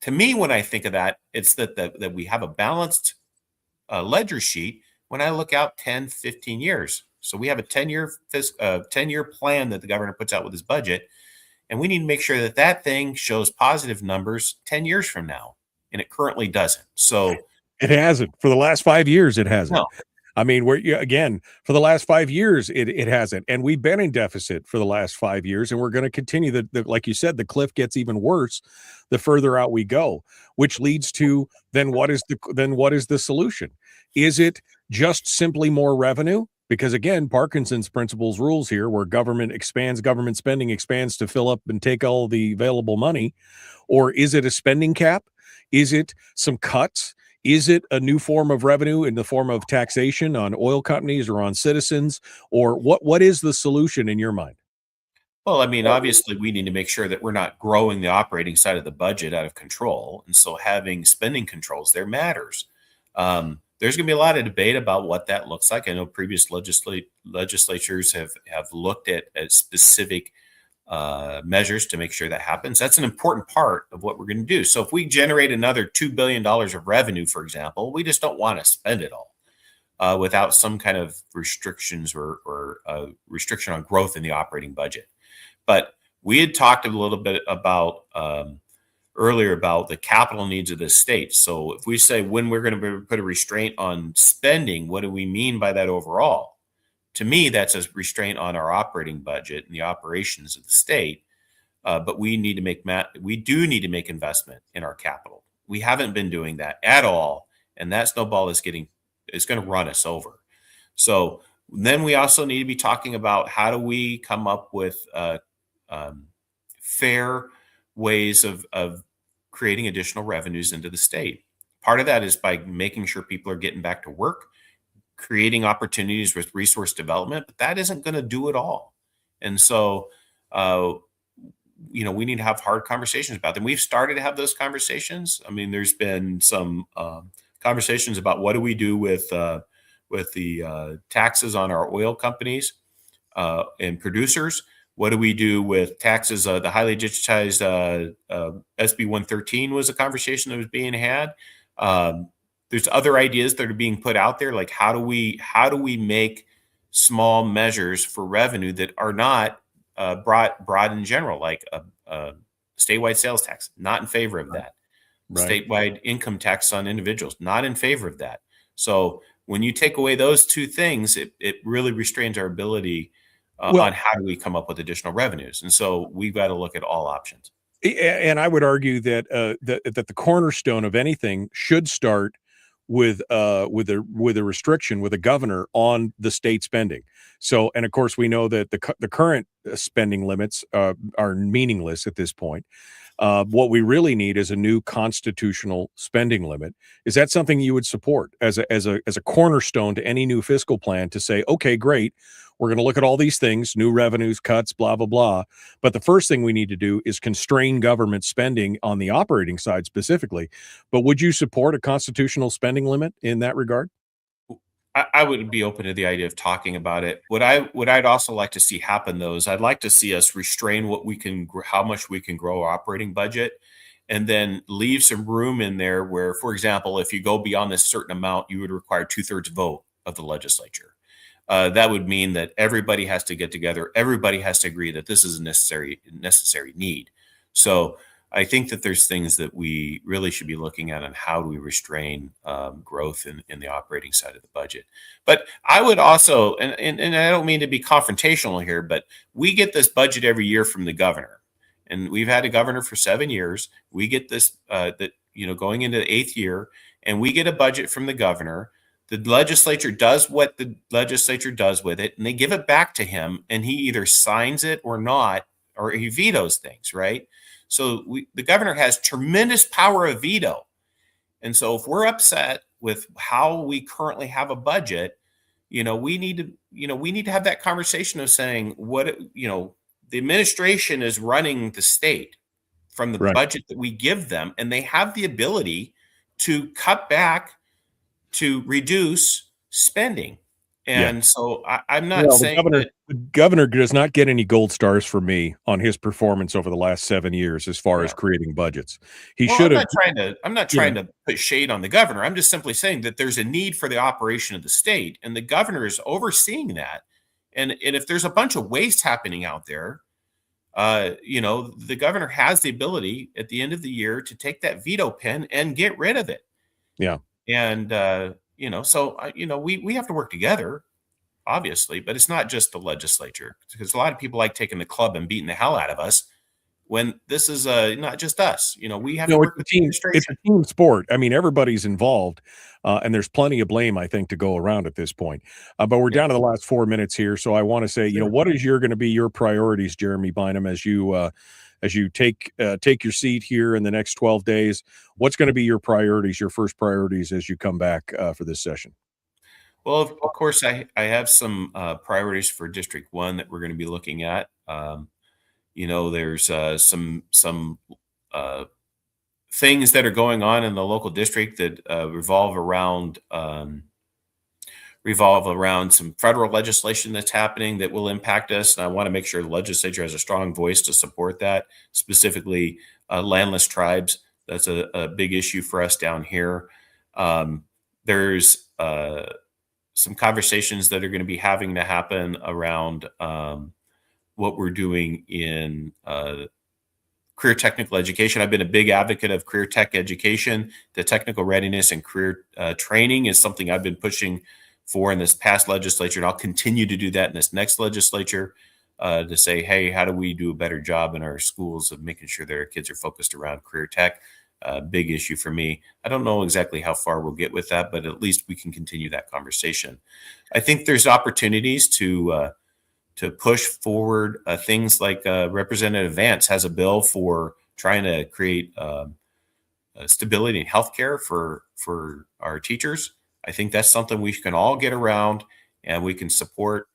To me, when I think of that, it's that we have a balanced ledger sheet when I look out 10, 15 years. So we have a 10-year plan that the governor puts out with his budget, and we need to make sure that thing shows positive numbers 10 years from now, and it currently doesn't. So it hasn't. For the last 5 years, it hasn't. No. I mean, for the last 5 years, it hasn't. And we've been in deficit for the last 5 years, and we're going to continue. Like you said, the cliff gets even worse the further out we go, which leads to then what is the solution? Is it just simply more revenue? Because again, Parkinson's principles rules here, where government spending expands to fill up and take all the available money. Or is it a spending cap? Is it some cuts? Is it a new form of revenue in the form of taxation on oil companies or on citizens? Or what is the solution in your mind? Well, I mean, obviously, we need to make sure that we're not growing the operating side of the budget out of control. And so having spending controls there matters. There's going to be a lot of debate about what that looks like. I know previous legislatures have looked at specific measures to make sure that happens. That's an important part of what we're going to do. So if we generate another $2 billion of revenue, for example, we just don't want to spend it all without some kind of restrictions or restriction on growth in the operating budget. But we had talked a little bit about earlier about the capital needs of the state. So if we say when we're going to put a restraint on spending, what do we mean by that overall? To me, that's a restraint on our operating budget and the operations of the state. But we need to we do need to make investment in our capital. We haven't been doing that at all, and that snowball is going to run us over. So then we also need to be talking about how do we come up with fair ways of creating additional revenues into the state. Part of that is by making sure people are getting back to work, creating opportunities with resource development, but that isn't going to do it all. And so, we need to have hard conversations about them. We've started to have those conversations. I mean, there's been some conversations about what do we do with the taxes on our oil companies and producers. What do we do with taxes? The highly digitized SB 113 was a conversation that was being had. There's other ideas that are being put out there, like how do we make small measures for revenue that are not broad in general, like a statewide sales tax, not in favor of that. Right. Statewide income tax on individuals, not in favor of that. So when you take away those two things, it really restrains our ability on how do we come up with additional revenues. And so we've got to look at all options. And I would argue that that the cornerstone of anything should start with a restriction with a governor on the state spending. So, and of course, we know that the current spending limits are meaningless at this point. What we really need is a new constitutional spending limit. Is that something you would support as a cornerstone to any new fiscal plan to say, okay, great, we're going to look at all these things, new revenues, cuts, blah, blah, blah. But the first thing we need to do is constrain government spending on the operating side specifically. But would you support a constitutional spending limit in that regard? I would be open to the idea of talking about it. What I'd also like to see happen, though, is I'd like to see us restrain how much we can grow our operating budget, and then leave some room in there where, for example, if you go beyond this certain amount, you would require 2/3 vote of the legislature. That would mean that everybody has to get together. Everybody has to agree that this is a necessary need. So I think that there's things that we really should be looking at on how do we restrain growth in the operating side of the budget. But I would also, and I don't mean to be confrontational here, but we get this budget every year from the governor. And we've had a governor for 7 years. We get this, going into the 8th year, and we get a budget from the governor. The legislature does what the legislature does with it, and they give it back to him, and he either signs it or not, or he vetoes things, right? So the governor has tremendous power of veto. And so if we're upset with how we currently have a budget, we need to have that conversation of saying the administration is running the state from the budget that we give them, and they have the ability to cut back, to reduce spending. And so I'm not saying the governor does not get any gold stars for me on his performance over the last 7 years as far as creating budgets. He should have. I'm not trying to put shade on the governor. I'm just simply saying that there's a need for the operation of the state, and the governor is overseeing that. And if there's a bunch of waste happening out there, the governor has the ability at the end of the year to take that veto pen and get rid of it. Yeah. And we have to work together, obviously, but it's not just the legislature, because a lot of people like taking the club and beating the hell out of us. when this is not just us. We have to No, work it's a with the team. It's administration. a team sport. I mean, everybody's involved, and there's plenty of blame, I think, to go around at this point. But we're Yeah. down to the last 4 minutes here, so I want to say, Sure. what is going to be your priorities, Jeremy Bynum, as you take your seat here in the next 12 days? What's going to be your priorities, your first priorities, as you come back for this session? Well, of course, I have some priorities for District 1 that we're going to be looking at. There's some things that are going on in the local district that revolve around some federal legislation that's happening that will impact us. And I want to make sure the legislature has a strong voice to support that, specifically landless tribes. That's a big issue for us down here. There's some conversations that are going to be having to happen around what we're doing in career technical education. I've been a big advocate of career tech education. The technical readiness and career training is something I've been pushing for in this past legislature, and I'll continue to do that in this next legislature to say, hey, how do we do a better job in our schools of making sure that our kids are focused around career tech? Big issue for me. I don't know exactly how far we'll get with that, but at least we can continue that conversation. I think there's opportunities to push forward things like Representative Vance has a bill for trying to create stability in healthcare for our teachers. I think that's something we can all get around and we can support.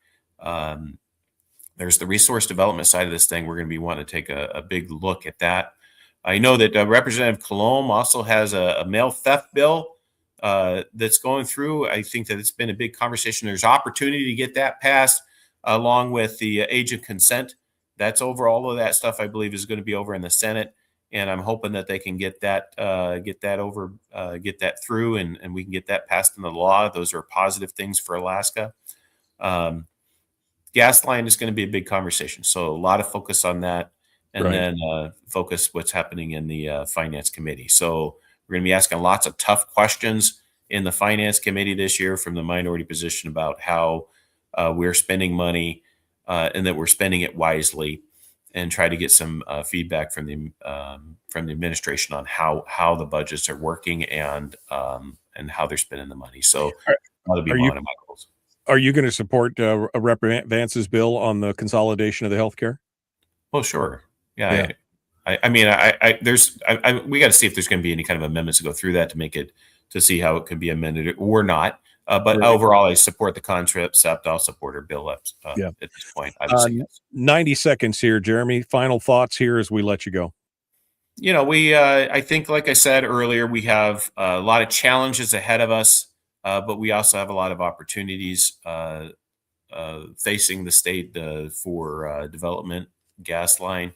There's the resource development side of this thing. We're going to be wanting to take a big look at that. I know that Representative Colomb also has a mail theft bill that's going through. I think that it's been a big conversation. There's opportunity to get that passed along with the age of consent. That's over. All of that stuff, I believe, is going to be over in the Senate. And I'm hoping that they can get that through, and we can get that passed into law. Those are positive things for Alaska. Gas line is going to be a big conversation, so a lot of focus on that, and Right. then focus what's happening in the Finance Committee. So we're going to be asking lots of tough questions in the Finance Committee this year from the minority position about how we're spending money and that we're spending it wisely, and try to get some feedback from the administration on how the budgets are working and how they're spending the money. So that'll be one of my goals. Are you going to support Rep Vance's bill on the consolidation of the healthcare? Well, sure. Yeah. I mean, we got to see if there's going to be any kind of amendments to go through that to see how it could be amended or not. But Right. Overall, I support the concept. I'll support her bill at this point. 90 seconds here, Jeremy. Final thoughts here as we let you go. I think, like I said earlier, we have a lot of challenges ahead of us, but we also have a lot of opportunities facing the state for development. Gas line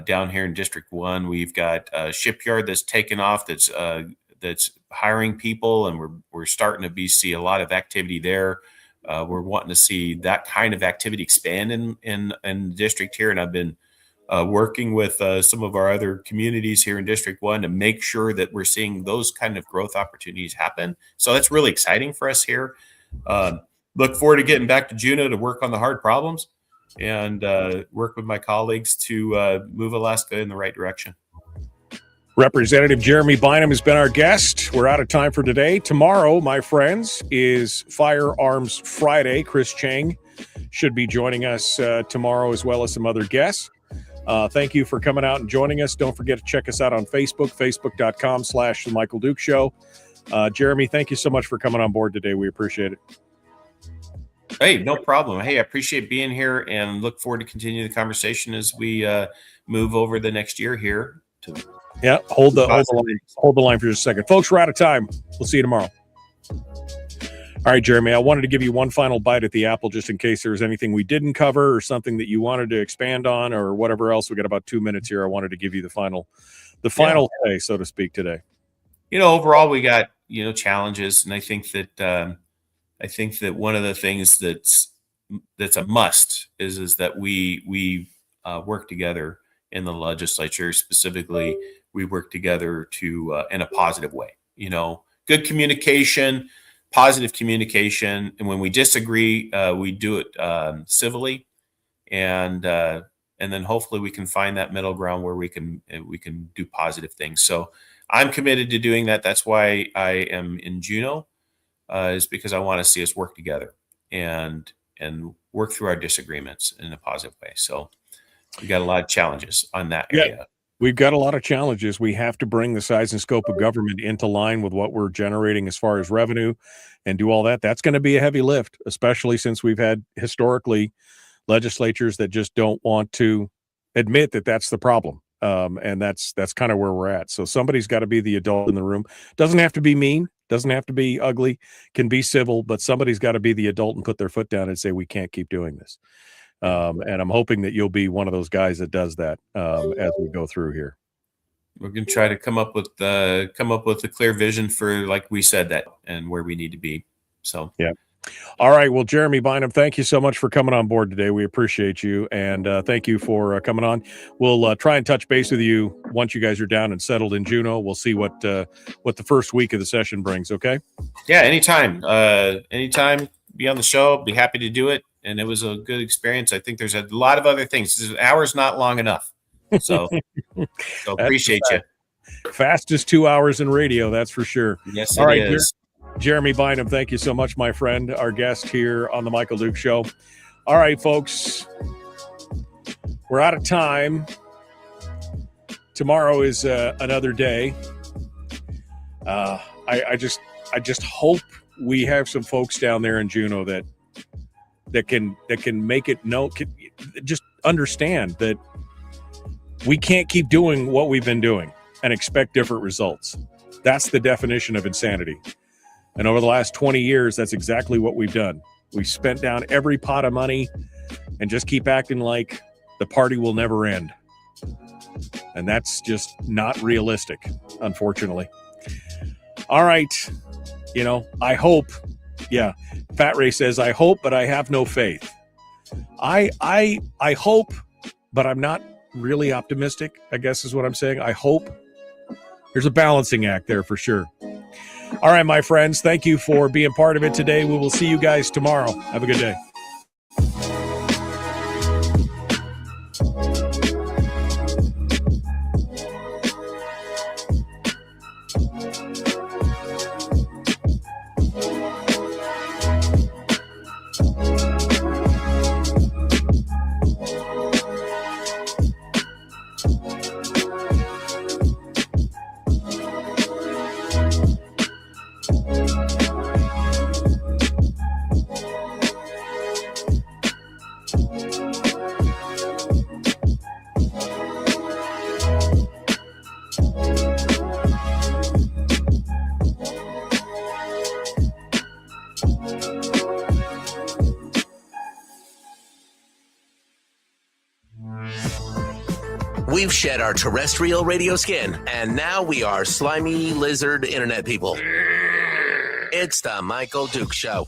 down here in District 1, we've got a shipyard that's taken off. That's hiring people, and we're starting to see a lot of activity there. We're wanting to see that kind of activity expand in the district here, and I've been working with some of our other communities here in District 1 to make sure that we're seeing those kind of growth opportunities happen. So that's really exciting for us here. Look forward to getting back to Juneau to work on the hard problems and work with my colleagues to move Alaska in the right direction. Representative Jeremy Bynum has been our guest. We're out of time for today. Tomorrow, my friends, is Firearms Friday. Chris Chang should be joining us tomorrow, as well as some other guests. Thank you for coming out and joining us. Don't forget to check us out on Facebook, facebook.com/The Michael Duke Show. Jeremy, thank you so much for coming on board today. We appreciate it. Hey, no problem. Hey, I appreciate being here and look forward to continuing the conversation as we move over the next year here. Yeah, hold the line for just a second. Folks, we're out of time. We'll see you tomorrow. All right, Jeremy, I wanted to give you one final bite at the apple just in case there was anything we didn't cover or something that you wanted to expand on or whatever else. We got about 2 minutes here. I wanted to give you the final say, so to speak, today. Overall, we got, challenges. And I think that one of the things that's a must is that we work together in the legislature. Specifically, we work together to in a positive way. Good communication, positive communication, and when we disagree, we do it civilly and then hopefully we can find that middle ground where we can do positive things. So I'm committed to doing that. That's why I am in Juneau, is because I want to see us work together and work through our disagreements in a positive way. So we got a lot of challenges on that area. We've got a lot of challenges. We have to bring the size and scope of government into line with what we're generating as far as revenue and do all that. That's going to be a heavy lift, especially since we've had historically legislatures that just don't want to admit that that's the problem. And that's kind of where we're at. So somebody's got to be the adult in the room. Doesn't have to be mean, doesn't have to be ugly, can be civil, but somebody's got to be the adult and put their foot down and say, we can't keep doing this. And I'm hoping that you'll be one of those guys that does that as we go through here. We're going to try to come up with a clear vision for, like we said, that and where we need to be. So, yeah. All right. Well, Jeremy Bynum, thank you so much for coming on board today. We appreciate you. And thank you for coming on. We'll try and touch base with you once you guys are down and settled in Juneau. We'll see what the first week of the session brings. Okay. Yeah. Anytime, be on the show. Be happy to do it. And it was a good experience. I think there's a lot of other things. An hour's not long enough. So, appreciate you. Fastest 2 hours in radio. That's for sure. Yes, All right, it is. Jeremy Bynum, thank you so much, my friend, our guest here on the Michael Duke Show. All right, folks, we're out of time. Tomorrow is another day. I just hope we have some folks down there in Juneau that can make it just understand that we can't keep doing what we've been doing and expect different results. That's the definition of insanity. And over the last 20 years, that's exactly what we've done. We've spent down every pot of money and just keep acting like the party will never end. And that's just not realistic, unfortunately. All right. I hope. Yeah. Fat Ray says, I hope, but I have no faith. I hope, but I'm not really optimistic, I guess is what I'm saying. I hope. There's a balancing act there for sure. All right, my friends, thank you for being part of it today. We will see you guys tomorrow. Have a good day. We've shed our terrestrial radio skin, and now we are slimy lizard internet people. It's the Michael Duke Show.